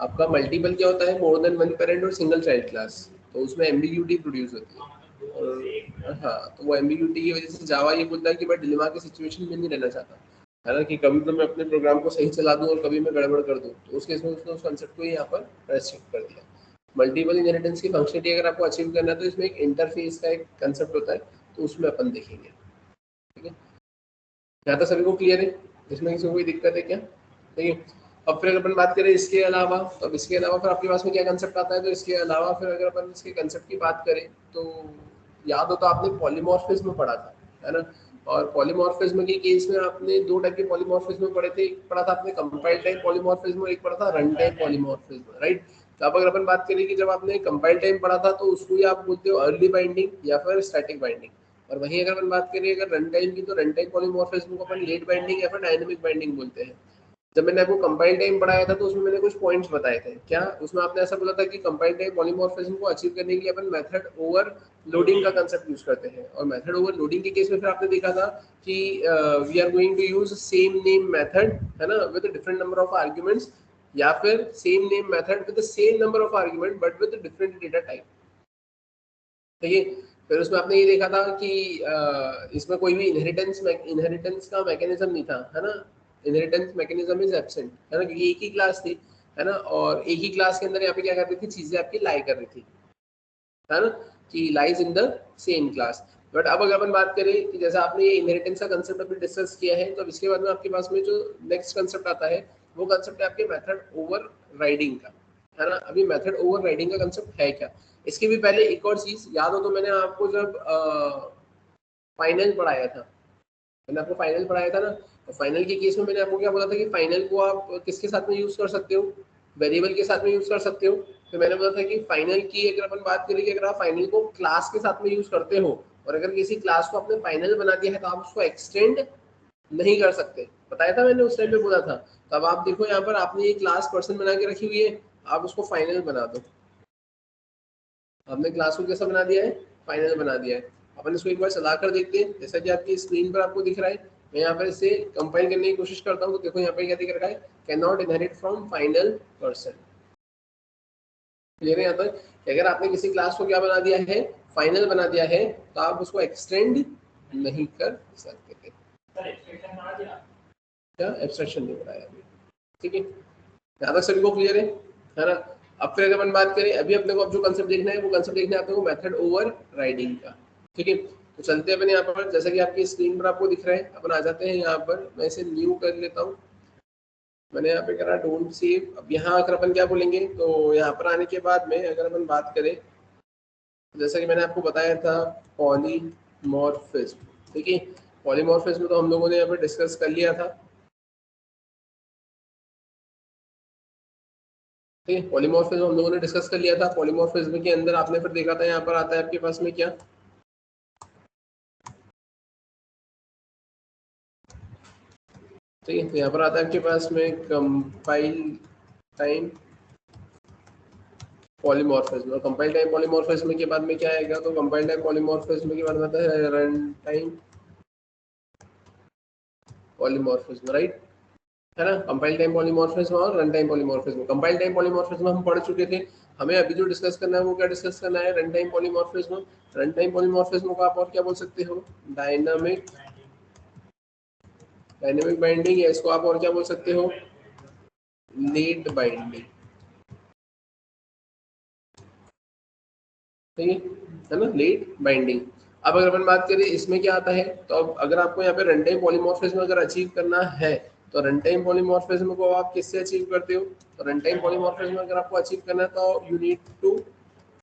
आपका मल्टीपल क्या होता है, मोर देन वन पेरेंट और सिंगल चाइल्ड क्लास, तो उसमें एम्बिग्यूटी प्रोड्यूस होती है। और हाँ, तो वो एम्बिग्यूटी की वजह से जावा ये बोलता है कि मैं डिलेमा की सिचुएशन में नहीं रहना चाहता, है ना, कि कभी तो मैं अपने प्रोग्राम को सही चला दूं और कभी मैं गड़बड़ कर दूं, तो उस केस में उसने उस कंसेप्ट को यहाँ पर रेस्ट्रिक्ट कर दिया। मल्टीपल इनहेरिटेंस की फंक्शनलिटी अगर आपको अचीव करना है तो इसमें एक इंटरफेस का एक कंसेप्ट होता है, तो उसमें अपन देखेंगे। ठीक है, यहाँ तक सभी को क्लियर है? इसमें किसी को कोई दिक्कत है क्या? ठीक है, अब फिर अगर अपन बात करें इसके अलावा, तो अब इसके अलावा फिर आपके पास में क्या कंसेप्ट आता है, तो इसके अलावा फिर अगर अपन इसके कंसेप्ट की बात करें तो याद हो तो आपने पॉलीमॉर्फिज्म पढ़ा था, है ना। और पॉलीमॉर्फिज्म के केस में आपने दो टाइप के पॉलीमॉर्फिज्म पढ़े थे, एक पढ़ा था आपने कंपाइल टाइम पॉलीमॉर्फिज्म और एक पढ़ा था रन टाइम पॉलीमॉर्फिज्म, राइट। तो अब अगर अपन बात करें कि जब आपने कंपाइल टाइम पढ़ा था तो उसको ही आप बोलते हो अर्ली बाइंडिंग या फिर स्टैटिक बाइंडिंग, और वहीं अगर अपन बात करें अगर रन टाइम की, तो रन टाइम पॉलीमॉर्फिज्म को अपन लेट बाइंडिंग या फिर डायनेमिक बाइंडिंग बोलते हैं। जब मैंने आपको कंपाइल टाइम पढ़ाया था तो उसमें मैंने कुछ पॉइंट्स बताए थे, क्या उसमें आपने ऐसा बोला था कि कंपाइल टाइम पॉलीमॉर्फिज्म को अचीव करने के लिए अपन मेथड ओवर लोडिंग का कंसेप्ट यूज करते हैं, और मेथड ओवर लोडिंग के केस में फिर आपने देखा था कि we are going to use same name method, है ना, with different number of arguments, या फिर same name method with the same number of argument but with different data type. ठीक है, फिर उसमें आपने ये देखा था कि इसमें कोई भी इनहेरिटेंस का मैकेनिज्म नहीं था, है ना। इनहेरिटेंस मैकेनिज्म इज एब्सेंट, है ना, क्योंकि एक ही क्लास थी, है ना, और एक ही क्लास के अंदर यहाँ पे क्या कर रही थी, चीजें आपकी लाई कर रही थी, है ना, कि lies in the same class. But अब अगर अपन बात करें कि जैसा आपने ये इनहेरिटेंस का कंसेप्ट अभी डिस्कस किया है, तो अब इसके बाद में आपके पास में जो नेक्स्ट कंसेप्ट आता है वो कंसेप्ट है आपके मेथड ओवर राइडिंग का, है ना। अभी मेथड ओवर राइडिंग का कंसेप्ट है क्या, इसके भी पहले एक और चीज याद हो तो मैंने आपको जब फाइनल पढ़ाया था, मैंने आपको फाइनल पढ़ाया था ना, तो फाइनल के केस में मैंने आपको क्या बोला था कि फाइनल को आप किसके साथ में यूज कर सकते हो, वेरिएबल के साथ में यूज कर सकते हो। तो मैंने बोला था कि फाइनल की अगर अपन बात करें कि अगर आप फाइनल को क्लास के साथ में यूज करते हो, और अगर किसी क्लास को आपने फाइनल बना दिया है तो आप उसको एक्सटेंड नहीं कर सकते, बताया था मैंने उस टाइम पे बोला था। तो अब आप देखो यहाँ पर आपने ये क्लास पर्सन बना के रखी हुई है, आप उसको फाइनल बना दो, हमने क्लास को कैसा बना दिया है, फाइनल बना दिया है। अपन इसको एक बार चला कर देखते हैं, जैसा कि आपकी स्क्रीन पर आपको दिख रहा है। मैं यहाँ पर इसे कंपाइल करने की कोशिश करता हूँ, तो देखो यहाँ पे क्या दिख रहा है, can not inherit from final person. Clear है यहाँ तक कि अगर आपने किसी क्लास को क्या बना दिया है, फाइनल बना दिया है, तो आप उसको एक्सटेंड नहीं कर सकते थे। क्या एब्स्ट्रैक्शन नहीं बनाया अभी, ठीक है, यहाँ तक सभी को क्लियर है ना। अब फिर अगर अपन बात करें, अभी अपने को अब जो कंसेप्ट देखना है वो कंसेप्ट देखना है अपने को मेथड ओवर राइडिंग का, ठीक है। तो चलते हैं अपन यहाँ पर, जैसा कि आपकी स्क्रीन पर आपको दिख रहा है, अपन आ जाते हैं यहाँ पर, मैं इसे न्यू कर लेता हूँ। मैंने यहाँ पे करा डोंट सेव। अब यहाँ अगर अपन क्या बोलेंगे, तो यहाँ पर आने के बाद में अगर अपन बात करें, जैसा कि मैंने आपको बताया था पॉलीमॉर्फिज्म, ठीक है। पॉलीमॉर्फिज्म तो हम लोगों ने यहाँ पर डिस्कस कर लिया था, ठीक है। पॉलीमॉर्फिज्म हम लोगों ने डिस्कस कर लिया था। पॉलीमॉर्फिज्म के अंदर आपने फिर देखा था यहाँ पर आता है आपके पास में क्या, ठीक है, तो यहाँ पर आता है आपके पास में कंपाइल टाइम पॉलीमॉर्फिज्म, और कंपाइल टाइम पॉलीमॉर्फिज्म के बाद में क्या आएगा, तो कंपाइल टाइम पॉलीमॉर्फिज्म के बाद में आता है रन टाइम पॉलीमॉर्फिज्म, राइट, है ना। कंपाइल टाइम पॉलीमॉर्फिज्म और run time polymorphism. Compile time polymorphism हम पढ़ चुके थे, हमें अभी जो डिस्कस करना है वो क्या डिस्कस करना है, run time polymorphism. Run time polymorphism को आप और क्या बोल सकते हो, डायनामिक डायनेमिक बाइंडिंग, या इसको आप और क्या बोल सकते हो, लेट बाइंडिंग, ठीक है ना, लेट बाइंडिंग। अब अगर अपन बात करें इसमें क्या आता है, तो अब अगर आपको यहाँ पे रन टाइम पॉलीमॉर्फिज्म अगर अचीव करना है, तो रन टाइम पॉलीमॉर्फिज्म को आप किससे अचीव करते हो, तो रन टाइम पॉलीमॉर्फिज्म अगर आपको अचीव करना है तो you need to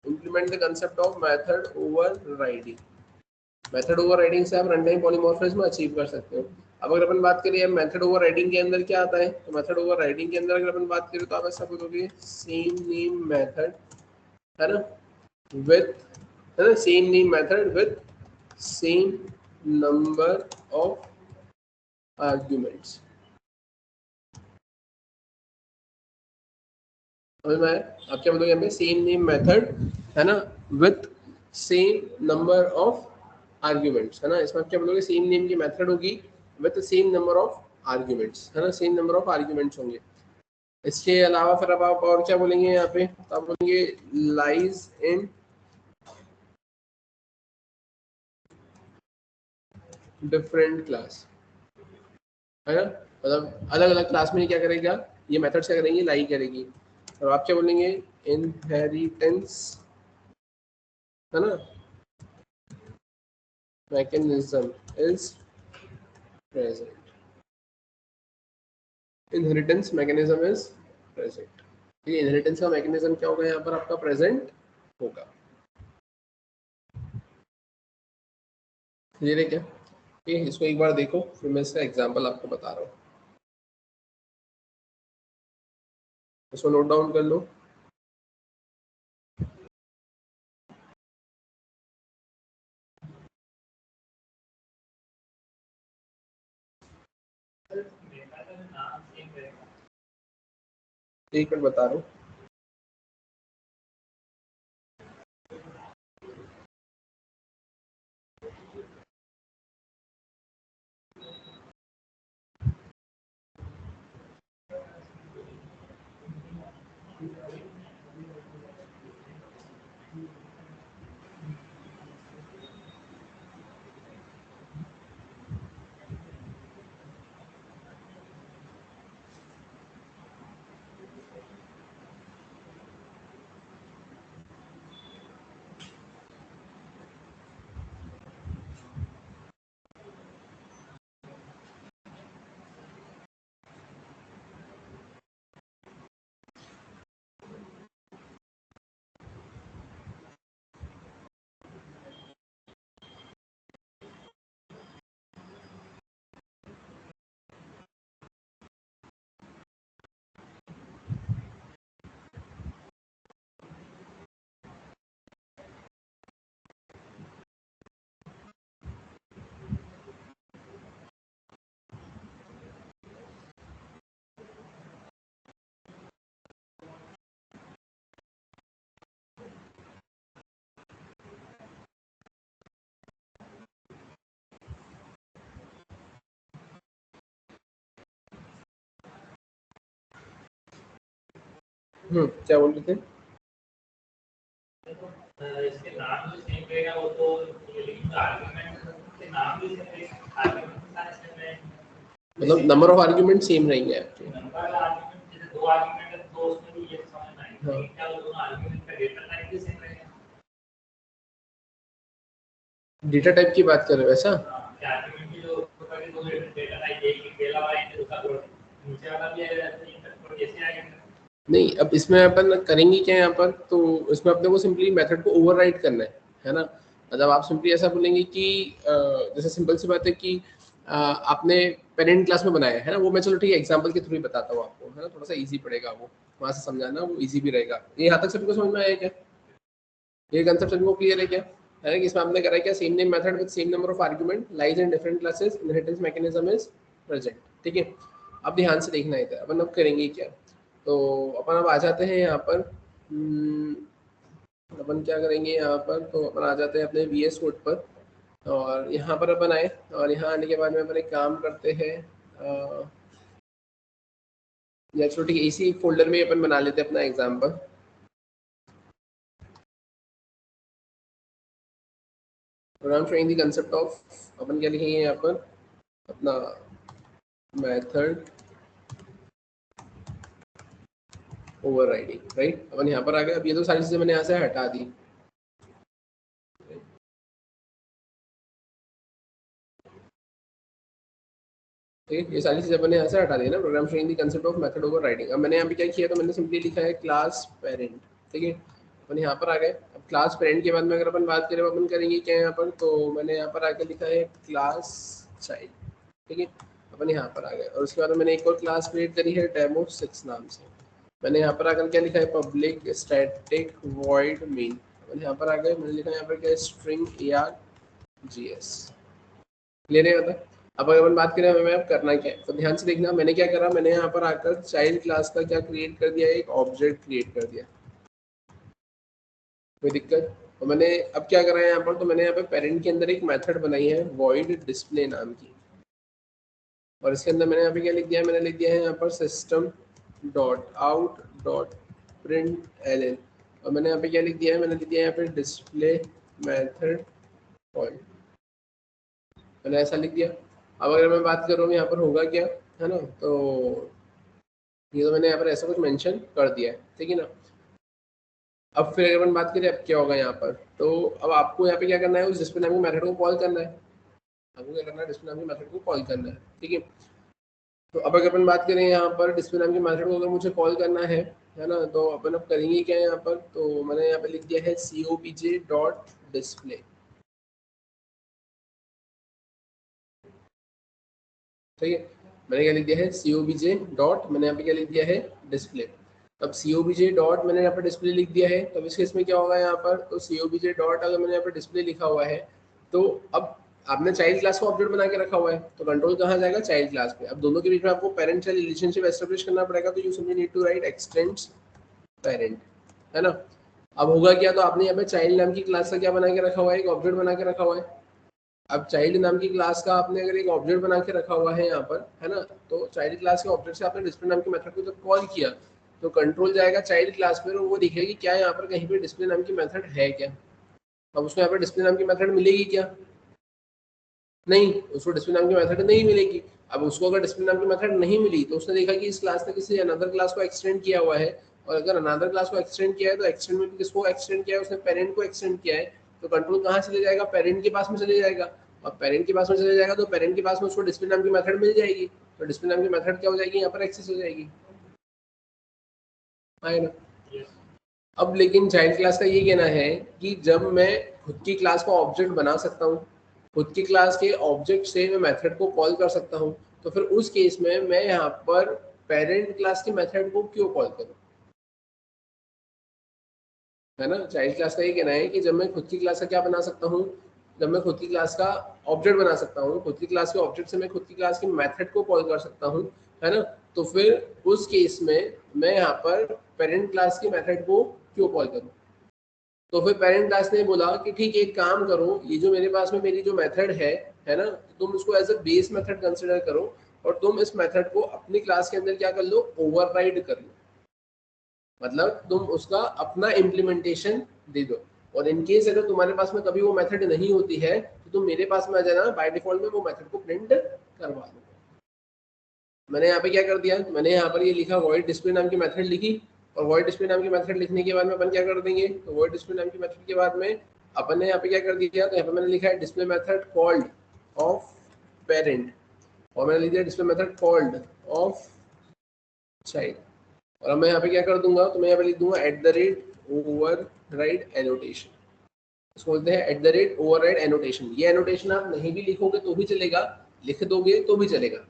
implement the concept of method overriding। Method overriding से आप रन टाइम पॉलीमॉर्फिज्म अचीव कर सकते हो। अब अगर अपन बात करें मेथड ओवरराइडिंग के अंदर क्या आता है, तो मेथड ओवरराइडिंग के अंदर अगर अपन बात करें तो आप ऐसा बोलोगे सेम नेम मेथड है ना, विथ, है ना, same name method with same number of arguments. समझ में आया? आप क्या बोलोगे यहाँ पे, सेम नेम मेथड, है ना, with same number of arguments, है ना, इसमें आप क्या बोलोगे, सेम नेम की मेथड होगी with same number of arguments, है ना, सेम नंबर ऑफ आर्ग्यूमेंट्स होंगे। इसके अलावा फिर अब आप और क्या बोलेंगे यहाँ पे, तो आप बोलेंगे लाइज इन डिफरेंट क्लास, है ना, मतलब अलग अलग क्लास में क्या करेगा, ये मेथड क्या करेंगी, लाई करेगी। और आप क्या बोलेंगे, इनहेरिटेंस, है ना, mechanism is present, inheritance mechanism is present. ये इनहेरिटेंस का मैकेनिज्म क्या होगा यहाँ पर आपका, प्रेजेंट होगा। क्लियर है क्या? ठीक है, इसको एक बार देखो, फिर मैं इसका एग्जांपल आपको बता रहा हूँ, इसको नोट डाउन कर लो। एक मिनट बता रहा हूँ। क्या बोल रहे थे? इसके नाम भी सेम रहेगा, वो तो लेकिन आर्गुमेंट के नाम भी सेम रहेगा, आर्गुमेंट सारे सेम रहेंगे, मतलब नंबर ऑफ आर्ग्यूमेंट सेम रहेंगे आपके। नंबर आर्गुमेंट जैसे दो आर्गुमेंट है तो उसमें भी ये समझ में आएगा, लेकिन क्या वो दोनों आर्गुमेंट का डेटा टाइप भी सेम रहेगा? डेटा टाइप की बात कर रहे हो ऐसा? क्या आर्गुमेंट की जो प्रॉपर्टी दो डेटा टाइप एक ही पहला वाला है दूसरा नीचे वाला भी है, तो कैसे आएगा? नहीं, अब इसमें अपन करेंगे क्या यहाँ पर, तो इसमें अपने को सिंपली मेथड को ओवरराइड करना है ना, मतलब आप सिंपली ऐसा बोलेंगे कि जैसे सिंपल सी बात है कि आपने पेरेंट क्लास में बनाया है ना, वो मैं चलो ठीक है एग्जांपल के थ्रू ही बताता हूँ आपको, है ना, थोड़ा सा इजी पड़ेगा, वो वहाँ से समझाना वो इजी भी रहेगा। ये यहाँ तक सबको समझ में आया क्या? ये कंसेप्ट सबको क्लियर है क्या? है ना, कि इसमें आपने करा क्या, same name method with same number of argument lies in different classes, inheritance mechanism is present. ठीक है, अब ध्यान से देखना है, अपन अब करेंगे क्या, तो अपन अब आ जाते हैं यहाँ पर, अपन क्या करेंगे यहाँ पर, तो अपन आ जाते हैं अपने VS कोड पर, और यहाँ पर अपन आए, और यहाँ आने के बाद में अपन एक काम करते हैं, या चलो ठीक है इसी एक फोल्डर में अपन बना लेते हैं अपना example. Program showing the concept of, अपन क्या लिखेंगे यहाँ पर, अपना मेथड ओवरराइडिंग, राइट। अपन यहाँ पर आ गए, अब ये तो सारी चीजें मैंने यहाँ से हटा दी, ठीक है, ये सारी चीजें मैंने यहाँ से हटा दी ना, program showing the concept of method overriding. अब मैंने यहाँ पे क्या किया, तो मैंने सिंपली लिखा है क्लास पेरेंट, ठीक है, अपन यहाँ पर आ गए। अब क्लास पेरेंट के बाद में अगर अपन बात करें, अपन करेंगे क्या यहाँ पर, तो मैंने यहाँ पर आके लिखा है क्लास चाइल्ड, ठीक है, अपन यहाँ पर आ गए, और उसके बाद मैंने एक और क्लास क्रिएट करी है डेमो 6 नाम से, मैंने यहाँ पर आकर क्या लिखा है, पब्लिक स्टैटिक वॉइड मेन। मैंने यहाँ पर आकर मैंने लिखा है यहाँ पर क्या, स्ट्रिंग args। क्लियर है बता। अब अगर अपन बात करें हमें अब करना क्या है, तो ध्यान से देखना मैंने क्या करा, मैंने यहाँ पर आकर चाइल्ड क्लास का क्या क्रिएट कर दिया, एक ऑब्जेक्ट क्रिएट कर दिया, कोई दिक्कत। तो मैंने अब क्या करा है यहाँ पर, तो मैंने यहाँ पे पेरेंट के अंदर एक मेथड बनाई है वॉइड डिस्प्ले नाम की, और इसके अंदर मैंने यहाँ पे क्या लिख दिया है, मैंने लिख दिया है यहाँ पर system dot out dot print L, और मैंने यहाँ पे क्या लिख दिया है, मैंने लिख दिया है यहाँ पे डिस्प्ले मेथड वॉइड, मैंने ऐसा लिख दिया। अब अगर मैं बात करूँ यहाँ पर होगा क्या, है ना, तो ये तो मैंने यहाँ पर ऐसा कुछ मेंशन कर दिया है, ठीक है ना। अब फिर अगर अपन बात करें अब क्या होगा यहाँ पर, तो अब आपको यहाँ पे क्या करना है, उस डिस्प्ले नाम के मेथड को कॉल करना है, आपको क्या करना है, डिस्प्ले नाम के मेथड को कॉल करना है, ठीक है। तो अब अगर अपन बात करें यहाँ पर डिस्प्ले नाम के मेथड को अगर मुझे कॉल करना है ना, तो अपन अब करेंगे क्या यहाँ पर, तो मैंने यहाँ पे लिख दिया है cobj डॉट डिस्प्ले, ठीक है। मैंने क्या लिख दिया है, cobj डॉट, मैंने यहाँ पे क्या लिख दिया है, डिस्प्ले। अब cobj डॉट मैंने यहाँ पर डिस्प्ले लिख दिया है, तो अब इस केस में क्या होगा यहाँ पर, तो cobj डॉट अगर मैंने यहाँ पर डिस्प्ले लिखा हुआ है, तो अब आपने चाइल्ड क्लास को ऑब्जेक्ट बना के रखा हुआ है, तो कंट्रोल कहाँ जाएगा, चाइल्ड क्लास पे। अब दोनों के बीच में आपको पेरेंट चाइल्ड रिलेशनशिप एस्टेब्लिश करना पड़ेगा, तो you simply need to write extends parent, है ना। अब होगा क्या, तो आपने यहाँ पे चाइल्ड नाम की क्लास का क्या बना के रखा हुआ है, एक ऑब्जेक्ट बना के रखा हुआ है। अब चाइल्ड नाम की क्लास का आपने अगर एक ऑब्जेक्ट बना के रखा हुआ है यहाँ पर, है ना, तो चाइल्ड क्लास के ऑब्जेक्ट से आपने डिस्प्ले नाम के मेथड को जब कॉल किया, तो कंट्रोल जाएगा चाइल्ड क्लास पर, और वो दिखेगा कि क्या यहाँ पर कहीं पे डिस्प्ले नाम की मेथड है क्या। अब उसको यहाँ पर डिस्प्ले नाम की मेथड मिलेगी क्या, नहीं, उसको डिस्प्ले नाम की मेथड नहीं मिलेगी। अब उसको अगर डिस्प्ले नाम की मेथड नहीं मिली, तो उसने देखा कि इस क्लास ने किसी अनदर क्लास को एक्सटेंड किया हुआ है, और अगर अनदर क्लास को एक्सटेंड किया है, तो एक्सटेंड में किसको एक्सटेंड किया है, उसने पेरेंट को एक्सटेंड किया है, तो कंट्रोल कहाँ चले जाएगा, पेरेंट के पास में चले जाएगा। और पेरेंट के पास में चले जाएगा, तो पेरेंट के पास में उसको डिस्प्ले नाम की मेथड मिल जाएगी, तो डिस्प्ले नाम की मेथड क्या हो जाएगी, यहाँ पर एक्सेस हो जाएगी, है ना। अब लेकिन चाइल्ड क्लास का ये कहना है कि जब मैं खुद की क्लास का ऑब्जेक्ट बना सकता हूँ, खुद की क्लास के ऑब्जेक्ट से मैं मेथड को कॉल कर सकता हूँ, तो फिर उस केस में मैं यहाँ पर पेरेंट क्लास के मेथड को क्यों कॉल करूँ, है ना। चाइल्ड क्लास का ये कहना है कि जब मैं खुद की क्लास का क्या बना सकता हूँ, जब मैं खुद की क्लास का ऑब्जेक्ट बना सकता हूँ, खुद की क्लास के ऑब्जेक्ट से मैं खुद की क्लास के मेथड को कॉल कर सकता हूँ, है ना, तो फिर उस केस में मैं यहाँ पर पेरेंट क्लास के मेथड को क्यों कॉल करूँ। तो फिर पेरेंट क्लास ने बोला कि ठीक है, एक काम करो, ये जो मेरे पास में मेरी जो मेथड है ना, तुम उसको as a base method consider करो, और तुम इस मेथड को अपनी क्लास के अंदर क्या कर लो, ओवरराइड कर लो, मतलब तुम उसका अपना इम्प्लीमेंटेशन दे दो। और इन केस अगर तुम्हारे पास में कभी वो मेथड नहीं होती है, तो तुम मेरे पास में आ जाना, बाय डिफॉल्ट में वो मेथड को प्रिंट करवा दो। मैंने यहाँ पे क्या कर दिया, मैंने यहाँ पर ये लिखा वॉइड डिस्प्ले नाम की मेथड लिखी, और वॉइड डिस्प्ले नाम की मेथड लिखने के बाद में अपन क्या कर देंगे, तो वॉइड डिस्प्ले नाम की मेथड के बाद में अपन ने यहाँ पे क्या कर दिया, तो यहाँ पे मैंने लिखा है display method called of parent, और मैंने लिख दिया display method called of child. और अब मैं यहाँ पे क्या कर दूंगा, तो मैं यहाँ पे लिख दूंगा @override एनोटेशन, इसको बोलते हैं @override एनोटेशन। ये एनोटेशन आप नहीं भी लिखोगे तो भी चलेगा, लिख दोगे तो भी चलेगा,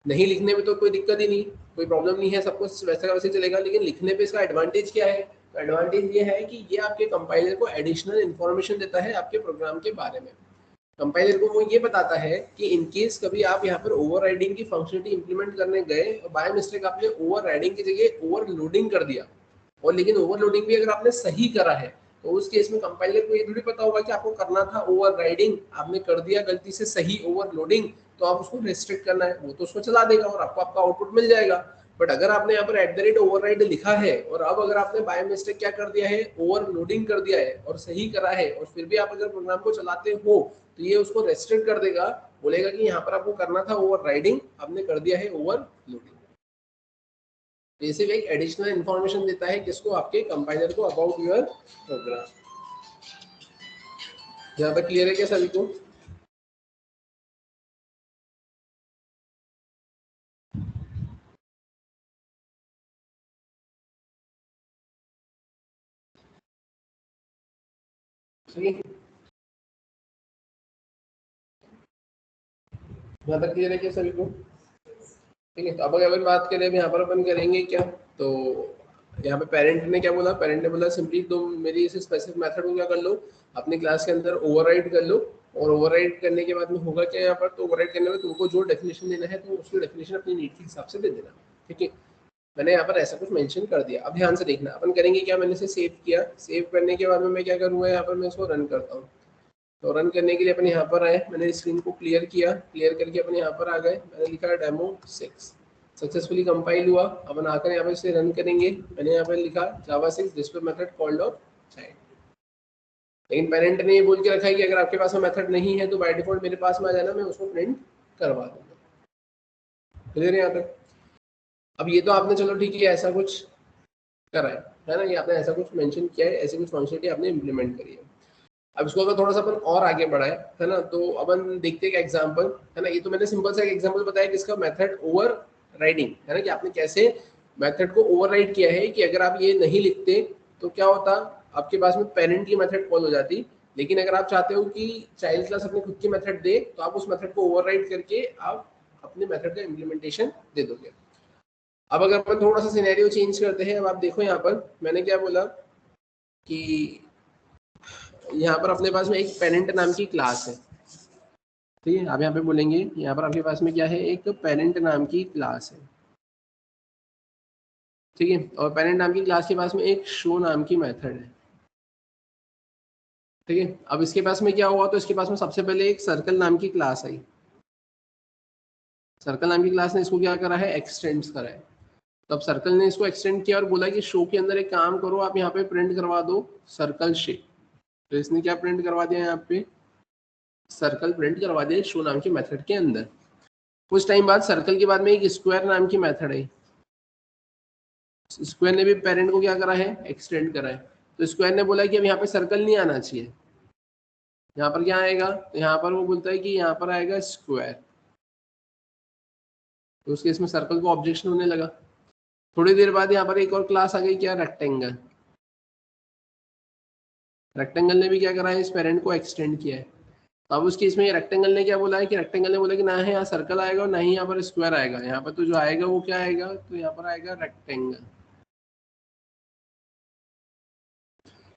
नहीं लिखने में तो कोई दिक्कत ही नहीं, कोई प्रॉब्लम नहीं है, सब कुछ वैसा का वैसे चलेगा। लेकिन लिखने पे इसका एडवांटेज क्या है, तो एडवांटेज ये है कि ये आपके कंपाइलर को एडिशनल इन्फॉर्मेशन देता है आपके प्रोग्राम के बारे में। कंपाइलर को वो ये बताता है कि इन केस कभी आप यहाँ पर ओवरराइडिंग की फंक्शनलिटी इंप्लीमेंट करने गए और बाय मिस्टेक आपने ओवरराइडिंग की जगह ओवरलोडिंग कर दिया, और लेकिन ओवरलोडिंग भी अगर आपने सही करा है, तो उस केस में कंपाइलर को ये थोड़ी पता होगा कि आपको करना था ओवरराइडिंग, आपने कर दिया गलती से सही ओवरलोडिंग, तो आप उसको रिस्ट्रिक्ट करना है, वो तो उसको चला देगा और आपको आपका आउटपुट मिल जाएगा। बट अगर आपने यहाँ पर @override लिखा है, और अब अगर आपने बाय मिस्टेक क्या कर दिया है, ओवरलोडिंग कर दिया है और सही करा है, और फिर भी आप अगर प्रोग्राम को चलाते हो, तो ये उसको रेस्ट्रिक्ट कर देगा, बोलेगा कि यहाँ पर आपको करना था ओवरराइडिंग, आपने कर दिया है ओवरलोडिंग। ये सिर्फ एक एडिशनल इन्फॉर्मेशन देता है किसको, आपके कंपाइलर को, अबाउट योर प्रोग्राम। यहाँ पर क्लियर है क्या सभी को? यहाँ तक क्लियर है क्या सभी को? ठीक है, तो अब अगर बात करें, अब यहाँ पर अपन करेंगे क्या, तो यहाँ पे पेरेंट ने क्या बोला, पेरेंट ने बोला सिंपली तुम मेरी इस स्पेसिफिक मेथड को क्या कर लो, अपनी क्लास के अंदर ओवरराइड कर लो, और ओवरराइड करने के बाद में होगा क्या यहाँ पर, तो ओवरराइड करने में तुमको जो डेफिनेशन देना है तो उसकी डेफिनेशन अपनी नीड के हिसाब से दे देना, ठीक है। मैंने यहाँ पर ऐसा कुछ मेंशन कर दिया। अब ध्यान से देखना, अपन करेंगे क्या, मैंने इसे सेव किया, सेव करने के बाद में मैं क्या करूँगा, यहाँ पर मैं इसको रन करता हूँ। तो रन करने के लिए अपन यहाँ पर आए, मैंने स्क्रीन को क्लियर किया, क्लियर करके अपन यहाँ पर आ गए, मैंने लिखा डेमो 6 सक्सेसफुली कंपाइल हुआ। अपन आकर यहाँ पर इसे रन करेंगे, मैंने यहाँ पर लिखा जावा 6 display method called of child, लेकिन पेरेंट ने ये बोल के रखा है कि अगर आपके पास मेथड नहीं है तो बाय डिफॉल्ट मेरे पास में आ जाना, मैं उसको प्रिंट करवा दूंगा। क्लियर है यहाँ तक? अब ये तो आपने चलो ठीक है ऐसा कुछ करा है ना, ये आपने ऐसा कुछ मेंशन किया है, ऐसी कुछ फंक्शनलिटी आपने इम्प्लीमेंट करी है। अब इसको अगर थोड़ा सा अपन और आगे बढ़ाए है ना, तो अपन देखते हैं एग्जांपल, है ना। ये तो मैंने सिंपल सा एक एग्जांपल बताया किसका, मेथड ओवर राइडिंग, है ना, कि आपने कैसे मेथड को ओवरराइड किया है, कि अगर आप ये नहीं लिखते तो क्या होता, आपके पास में पेरेंट की मेथड कॉल हो जाती, लेकिन अगर आप चाहते हो कि चाइल्ड क्लास अपनी खुद की मेथड दे तो आप उस मेथड को ओवरराइड करके आप अपने मेथड का इम्प्लीमेंटेशन दे दोगे। अब अगर अपन थोड़ा सा सिनेरियो चेंज करते हैं, अब आप देखो यहाँ पर मैंने क्या बोला कि यहाँ पर अपने पास में एक पेरेंट नाम की क्लास है, ठीक है। आप यहाँ पे बोलेंगे यहाँ पर आपके पास में क्या है, एक पेरेंट नाम की क्लास है, ठीक है। और पेरेंट नाम की क्लास के पास में एक शो नाम की मेथड है, ठीक है। अब इसके पास में क्या हुआ, तो इसके पास में सबसे पहले एक सर्कल नाम की क्लास आई, सर्कल नाम की क्लास ने इसको क्या करा है, एक्सटेंड करा है। तो अब सर्कल ने इसको एक्सटेंड किया और बोला कि शो के अंदर एक काम करो, आप यहाँ पे प्रिंट करवा दो सर्कल शेप। तो इसने क्या प्रिंट करवा दिया, यहाँ पे सर्कल प्रिंट करवा दिया शो नाम की मेथड के अंदर। कुछ टाइम बाद सर्कल के बाद में एक स्क्वायर नाम की मेथड है, स्क्वायर ने भी पेरेंट को क्या करा है, एक्सटेंड करा है। तो स्क्वायर ने बोला कि अब यहाँ पे सर्कल नहीं आना चाहिए, यहाँ पर क्या आएगा, तो यहाँ पर वो बोलता है कि यहाँ पर आएगा स्क्वायर, तो उसके इसमें सर्कल को ऑब्जेक्शन होने लगा। थोड़ी देर बाद यहाँ पर एक और क्लास आ गई, क्या, रेक्टेंगल। रेक्टेंगल ने भी क्या करा है, इस पेरेंट को एक्सटेंड किया है। अब उसके इसमें रेक्टेंगल ने क्या बोला है, कि रेक्टेंगल ने बोला कि ना है यहाँ सर्कल आएगा और ना ही यहाँ पर स्क्वायर आएगा, यहाँ पर तो जो आएगा वो क्या आएगा, तो यहाँ पर आएगा रेक्टेंगल।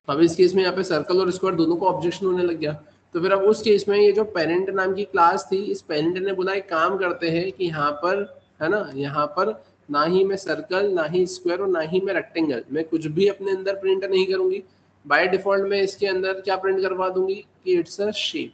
अब इस केस में यहाँ पे सर्कल और स्क्वायर दोनों को ऑब्जेक्शन होने लग गया। तो फिर अब उस केस में ये जो पेरेंट नाम की क्लास थी, इस पेरेंट ने बोला एक काम करते हैं कि यहाँ पर, है ना, यहाँ पर ना ही मैं सर्कल, ना ही स्क्वायर और ना ही मैं रेक्टेंगल, मैं कुछ भी अपने अंदर प्रिंट नहीं करूंगी। बाय डिफॉल्ट में इसके अंदर क्या प्रिंट करवा दूंगी, कि इट्स अ शेप,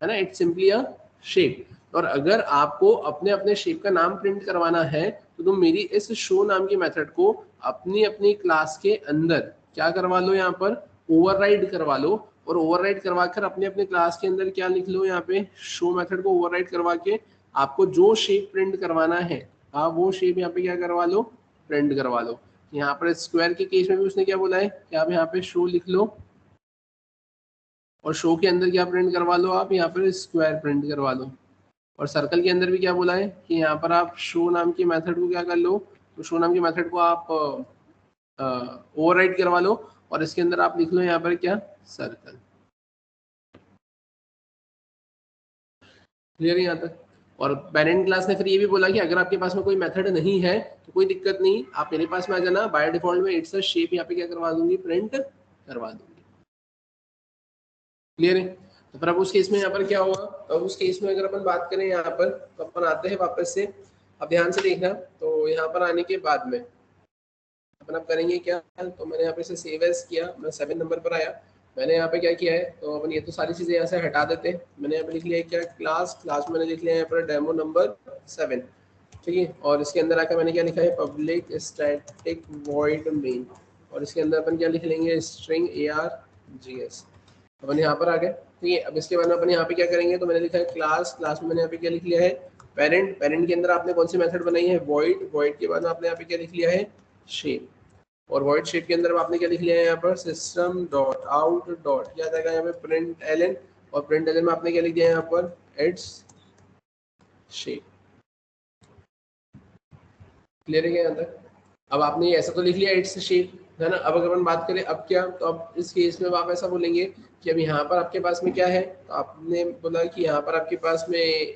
है ना, इट्स सिंपली अ शेप। और अगर आपको अपने अपने शेप का नाम प्रिंट करवाना है तो तुम मेरी इस शो नाम की मेथड को अपनी अपनी क्लास के अंदर क्या करवा लो, यहाँ पर ओवरराइड करवा लो, और ओवरराइड करवा कर अपने अपने क्लास के अंदर क्या लिख लो, यहाँ पे शो मेथड को ओवरराइड करवा के आपको जो शेप प्रिंट करवाना है, आप वो शेप यहाँ पे क्या करवा लो, प्रिंट करवा लो। यहाँ पर स्क्वायर के केस में भी उसने क्या बोला है कि आप यहाँ पे शो लिख लो, और शो के अंदर क्या प्रिंट करवा लो, आप यहाँ पर स्क्वायर प्रिंट करवा लो। और सर्कल के अंदर भी क्या बोला है कि यहाँ पर आप शो नाम की मेथड को क्या कर लो, तो शो नाम की मेथड को आप ओवरराइड करवा लो, और इसके अंदर आप लिख लो यहाँ पर क्या, सर्कल। क्लियर है यहाँ तक? और पेरेंट क्लास ने फिर ये भी बोला कि अगर आपके पास में कोई मेथड नहीं है तो कोई दिक्कत नहीं, आप मेरे पास में आ जाना, बाय डिफॉल्ट में इट्स अ शेप यहाँ पे क्या करवा दूंगी, प्रिंट करवा दूंगी। क्लियर है? तो फिर अब उस केस में यहाँ पर क्या हुआ, अब उस केस में अगर अपन बात करें यहाँ पर, तो अपन आते हैं वापस से। अब ध्यान से देखना, तो यहाँ पर आने के बाद में अपन अब करेंगे क्या, तो मैंने यहाँ पे से सेव एज किया, मैं 7 नंबर पर आया, मैंने यहाँ पे क्या किया है, तो अपन ये तो सारी चीज़ें यहाँ से हटा देते हैं। मैंने यहाँ पे लिख लिया है क्या, क्लास, क्लास मैंने लिख लिया है यहाँ पर डेमो नंबर 7, ठीक है। और इसके अंदर आकर मैंने क्या लिखा है, पब्लिक स्टैटिक वॉइड मेन, और इसके अंदर अपन क्या लिख लेंगे, स्ट्रिंग args। अपन यहाँ पर आ गए, ठीक है। अब इसके बाद अपन यहाँ पे क्या करेंगे, तो मैंने लिखा है क्लास, क्लास में मैंने यहाँ पे क्या लिख लिया है, पेरेंट, पेरेंट के अंदर आपने कौन सी मेथड बनाई है, वॉइड, वॉइड के बाद आपने यहाँ पे क्या लिख लिया है, शेप, और वॉइड शेप के अंदर आपने क्या लिख लिया है यहाँ पर, सिस्टम डॉट आउट डॉट क्या जाएगा यहाँ पे, प्रिंट एलन, और प्रिंट एलन में आपने क्या लिख दिया है यहाँ पर, इट्स शेप। क्लियर है क्या यहाँ तक? अब आपने ऐसा तो लिख लिया इट्स शेप, है ना। अब अगर अपन बात करें अब क्या, तो अब इस केस में आप ऐसा बोलेंगे कि अब यहाँ पर आपके पास में क्या है, तो आपने बोला कि यहाँ पर आपके पास में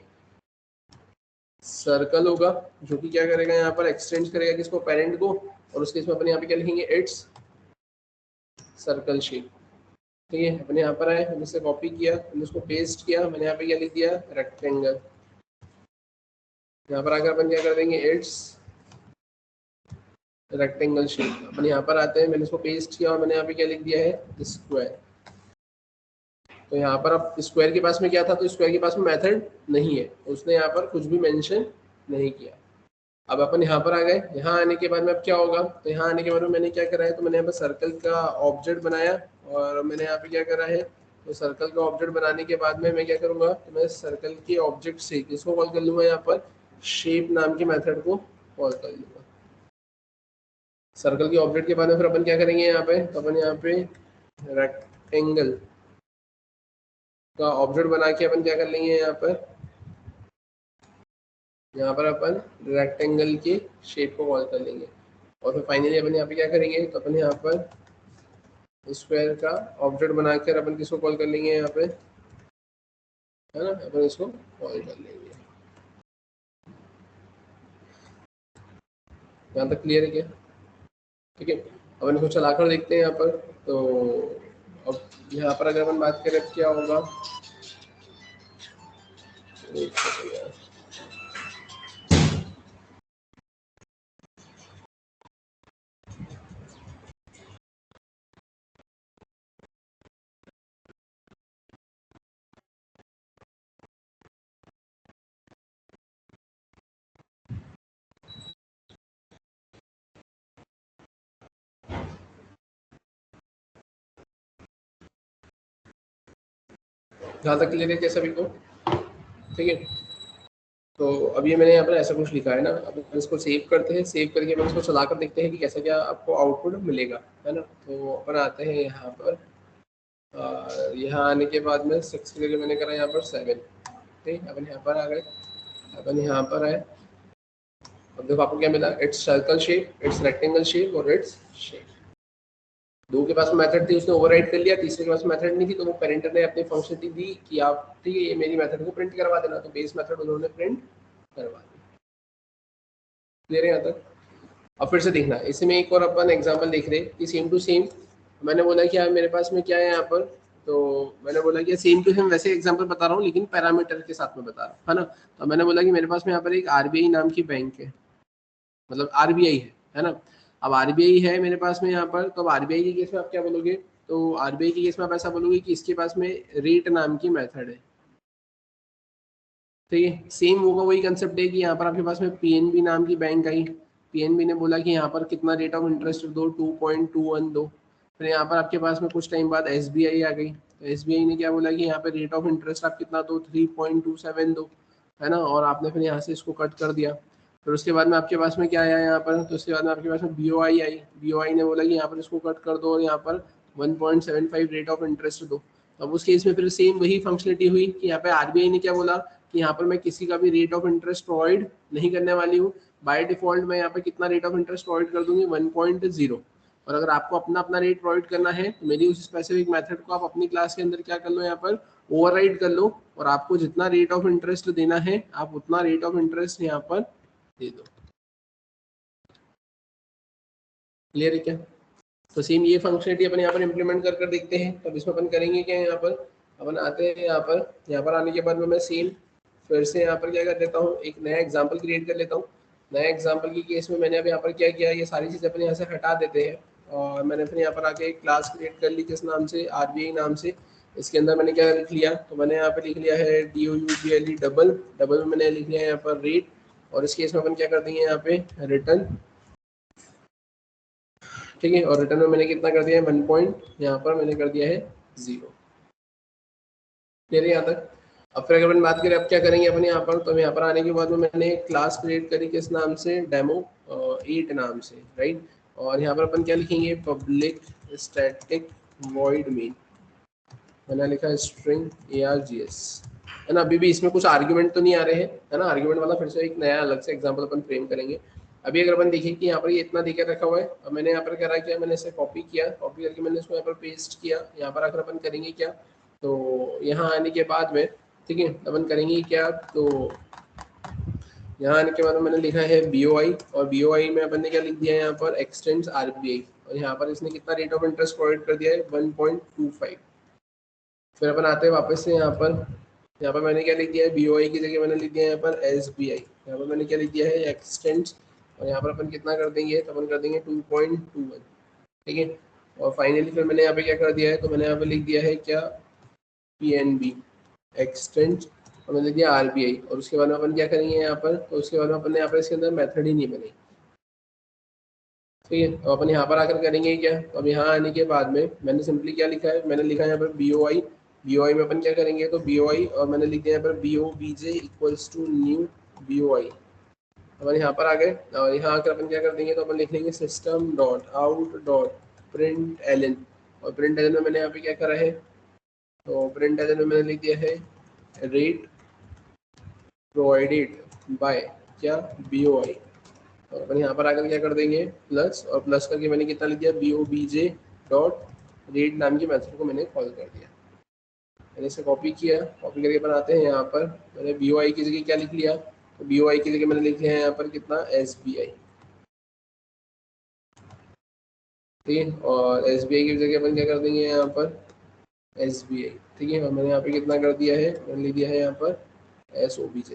सर्कल होगा जो कि क्या करेगा यहाँ पर एक्सटेंड करेगा किसको, पेरेंट को, और उसके इसमें अपन यहाँ पे क्या लिखेंगे, इट्स सर्कल शेप। ठीक है, अपने यहाँ पर आए, मैंने इसे कॉपी किया, मैंने उसको पेस्ट किया, मैंने यहाँ पे क्या लिख दिया, रेक्टेंगल। यहाँ पर आकर अपन क्या कर देंगे, इट्स रेक्टेंगल शेप। अपन यहाँ पर आते हैं, मैंने इसको पेस्ट किया और मैंने यहाँ पे क्या लिख दिया है, स्क्वायर। तो यहाँ पर अब स्क्वायर के पास में क्या था, तो स्क्वायर के पास में मेथड नहीं है, उसने यहाँ पर कुछ भी मेंशन नहीं किया। अब अपन यहाँ पर आ गए, यहाँ आने के बाद में अब क्या होगा, तो यहाँ आने के बाद में मैंने क्या करा है, तो मैंने यहाँ पर सर्कल का ऑब्जेक्ट बनाया और मैंने यहाँ पे क्या करा है, तो सर्कल का ऑब्जेक्ट बनाने के बाद में मैं क्या करूँगा, तो मैं सर्कल के ऑब्जेक्ट से किसको कॉल कर लूँगा, यहाँ पर शेप नाम के मेथड को कॉल कर लूँगा। सर्कल के ऑब्जेक्ट के बाद में फिर अपन क्या करेंगे, यहाँ पे तो अपन यहाँ पे रेक्टेंगल का ऑब्जेक्ट बना के अपन क्या कर लेंगे, यहाँ पर अपन रेक्टेंगल के शेप को कॉल कर लेंगे। और फिर फाइनली अपन यहाँ पे क्या करेंगे, तो अपन यहाँ पर स्क्वायर का ऑब्जेक्ट बनाकर अपन किसको कॉल कर लेंगे, यहाँ पे है ना, अपन इसको कॉल कर लेंगे। यहाँ तक क्लियर है क्या? ठीक है, अपन इसको चलाकर देखते हैं यहाँ पर। तो अब यहाँ पर अगर अपन बात करें क्या होगा, एक सेकंड यार, यहाँ तक क्लियर है क्या सभी को? ठीक है, तो अब ये मैंने यहाँ पर ऐसा कुछ लिखा है ना, अब इसको सेव करते हैं, सेव करके अपन इसको चलाकर देखते हैं कि कैसा क्या आपको आउटपुट मिलेगा, है ना। तो अपन आते हैं यहाँ पर, यहाँ आने के बाद में 6 के लिए मैंने करा यहाँ पर 7। ठीक, अपन यहाँ पर आ गए, अपन यहाँ पर आए, अब देखो आपको क्या मिला, it's circle shape, it's rectangle shape और इट्स शेप। दो के पास मेथड थी, उसने ओवरराइड कर लिया, तीसरे के पास मेथड नहीं थी, तो वो पेरेंटर ने अपनी फंक्शनलिटी दी कि आप ठीक है ये मेरी मेथड को प्रिंट करवा देना, तो बेस मेथड उन्होंने प्रिंट करवा दी। क्लियर है यहाँ तक? अब फिर से देखना, इसमें एक और अपन एग्जांपल देख रहे हैं कि सेम टू सेम मैंने बोला कि यार मेरे पास में क्या है यहाँ पर, तो मैंने बोला कि सेम टू सेम वैसे एग्जांपल बता रहा हूँ लेकिन पैरामीटर के साथ में बता रहा हूँ, है ना। तो मैंने बोला कि मेरे पास में यहाँ पर एक आरबीआई नाम की बैंक है, मतलब आरबीआई है ना। अब आरबीआई है मेरे पास में यहाँ पर, तो अब आरबीआई के केस में आप क्या बोलोगे, तो आरबीआई के केस में आप ऐसा बोलोगे कि इसके पास में रेट नाम की मेथड है। ठीक है, सेम होगा, वही कंसेप्ट है कि यहाँ पर आपके पास में पीएनबी नाम की बैंक आई, पीएनबी ने बोला कि यहाँ पर कितना रेट ऑफ इंटरेस्ट दो, 2.21 दो। फिर यहाँ पर आपके पास में कुछ टाइम बाद एसबीआई आ गई, तो एसबीआई ने क्या बोला कि यहाँ पर रेट ऑफ इंटरेस्ट आप कितना दो, 3.27 दो, है ना। और आपने फिर यहाँ से इसको कट कर दिया। फिर उसके बाद में आपके पास में क्या आया यहाँ पर, तो उसके बाद में आपके पास में बीओआई आई, बीओआई ने बोला कि यहाँ पर इसको कट कर दो और यहाँ पर 1.75 रेट ऑफ इंटरेस्ट दो। अब उस केस में फिर सेम वही फंक्शनलिटी हुई कि यहाँ पे आरबीआई ने क्या बोला कि यहाँ पर मैं किसी का भी रेट ऑफ इंटरेस्ट प्रोवाइड नहीं करने वाली हूँ, बाय डिफॉल्ट मैं यहाँ पे कितना रेट ऑफ इंटरेस्ट प्रोवाइड कर दूंगी, 1.0। और अगर आपको अपना अपना रेट प्रोवाइड करना है तो मेरी उस स्पेसिफिक मेथड को आप अपनी क्लास के अंदर क्या कर लो, यहाँ पर ओवरराइड कर लो और आपको जितना रेट ऑफ इंटरेस्ट देना है आप उतना रेट ऑफ इंटरेस्ट यहाँ पर दे दो। क्लियर है क्या? तो सेम ये फंक्शनलिटी अपन यहाँ पर इम्प्लीमेंट कर देखते हैं। तब इसमें अपन करेंगे क्या, यहाँ पर अपन आते हैं, यहाँ पर आने के बाद में मैं सेम फिर से यहाँ पर क्या कर लेता हूँ, एक नया एग्जाम्पल क्रिएट कर लेता हूँ। नया एग्जाम्पल की केस में मैंने अभी यहाँ पर क्या किया, ये सारी चीज़ अपन यहाँ से हटा देते हैं और मैंने फिर यहाँ पर आके एक क्लास क्रिएट कर ली किस नाम से, आरबीआई नाम से। इसके अंदर मैंने क्या लिख लिया, तो मैंने यहाँ पर लिख लिया है DOUBLE डबल, डबल में मैंने लिख लिया है यहाँ पर रेट, और इस केस में अपन क्या कर देंगे यहाँ पे रिटर्न। ठीक है, और रिटर्न में मैंने कितना कर दिया है, 1 पॉइंट यहाँ पर मैंने कर दिया है 0। क्लियर है यहाँ तक? अब फिर अगर अपन बात करें अब क्या करेंगे अपन यहाँ पर, तो यहाँ पर आने के बाद में मैंने एक क्लास क्रिएट करी किस नाम से, डेमो 8 नाम से, राइट। और यहाँ पर अपन क्या लिखेंगे, पब्लिक स्टैटिक वॉइड मेन, मैंने लिखा स्ट्रिंग args, है ना। अभी भी इसमें कुछ आर्ग्यूमेंट तो नहीं आ रहे हैं, है ना। आर्ग्यूमेंट वाला फिर से एक नया अलग से एग्जांपल अपन फ्रेम करेंगे। अभी अगर अपन देखिए कि यहाँ पर ये इतना देकर रखा हुआ है, अब मैंने यहाँ पर क्या किया, मैंने इसे कॉपी किया, कॉपी करके मैंने इसको यहाँ पर पेस्ट किया। यहाँ पर अगर अपन करेंगे क्या, तो यहाँ आने के बाद में ठीक है अपन करेंगे क्या, तो यहाँ आने के बाद मैंने लिखा है BOI, और BOI में अपन ने क्या लिख दिया है यहाँ पर, एक्सटेंड्स RBI, और यहाँ पर इसने कितना रेट ऑफ इंटरेस्ट प्रोवाइड कर दिया है, 1.25। फिर अपन आते हैं वापस से यहाँ पर मैंने क्या लिख दिया है, BOI की जगह मैंने लिख दिया है यहाँ पर SBI। यहाँ पर मैंने क्या लिख दिया है, एक्सटेंड्स, और यहाँ पर अपन कितना कर देंगे, तो अपन कर देंगे 2.21, ठीक है। और फाइनली फिर मैंने यहाँ पे क्या कर दिया है, तो मैंने यहाँ पे लिख दिया है क्या, PNB एक्सटेंड, और मैंने लिख दिया RBI, और उसके बाद में अपन क्या करेंगे यहाँ पर, तो उसके बाद में अपन ने यहाँ पर इसके अंदर मेथड ही नहीं बनाई, ठीक है। तो अपन यहाँ पर आकर करेंगे क्या, तो अब यहाँ आने के बाद में मैंने सिंपली क्या लिखा है, मैंने लिखा है यहाँ पर BOI में अपन क्या करेंगे, तो BOI, और मैंने लिख दिया यहाँ पर BOBJ equals to new BOI। अपन यहाँ पर आ गए, और यहाँ आकर अपन क्या कर देंगे, तो अपन लिख लेंगे system dot out dot println, और प्रिंट एलन में मैंने यहाँ पे क्या करा है, तो प्रिंट एलन में मैंने लिख दिया है रेट प्रोवाइडेड बाय क्या, BOI। तो अपन यहाँ पर आकर क्या कर देंगे, प्लस, और प्लस करके मैंने कितना लिख दिया, BOBJ डॉट रेट नाम के मेथड को मैंने कॉल कर दिया। मैंने इसे कॉपी किया, कॉपी करके बनाते हैं यहाँ पर, मैंने BOI की जगह क्या लिख लिया, तो BOI की जगह मैंने लिख लिया है यहाँ पर कितना, SBI, ठीक है। और SBI की जगह अपन क्या कर देंगे यहाँ पर, SBI, ठीक है। और मैंने यहाँ पे कितना कर दिया है, मैंने लिख दिया है यहाँ पर SOBJ,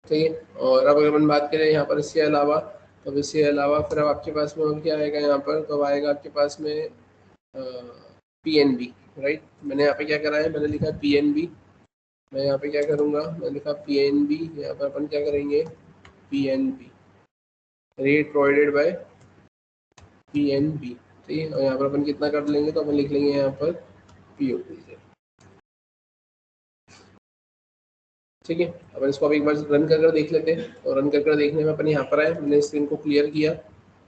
ठीक है। और अब अगर अपन बात करें यहाँ पर इसके अलावा, तो इसके अलावा फिर अब आपके पास में और क्या आएगा यहाँ पर, तो आएगा आपके पास में PNB, राइट। मैंने यहाँ पे क्या करा है, मैंने लिखा PNB, मैं यहाँ पे क्या करूँगा, मैंने लिखा PNB, यहाँ पर अपन क्या करेंगे, PNB rate provided by PNB, ठीक है। और यहाँ पर अपन कितना कर लेंगे, तो अपन लिख लेंगे यहाँ पर POBJ, ठीक है। अपन इसको अब एक बार रन कर देख लेते हैं, और रन कर देखने में अपन यहाँ पर आए, मैंने स्क्रीन को क्लियर किया,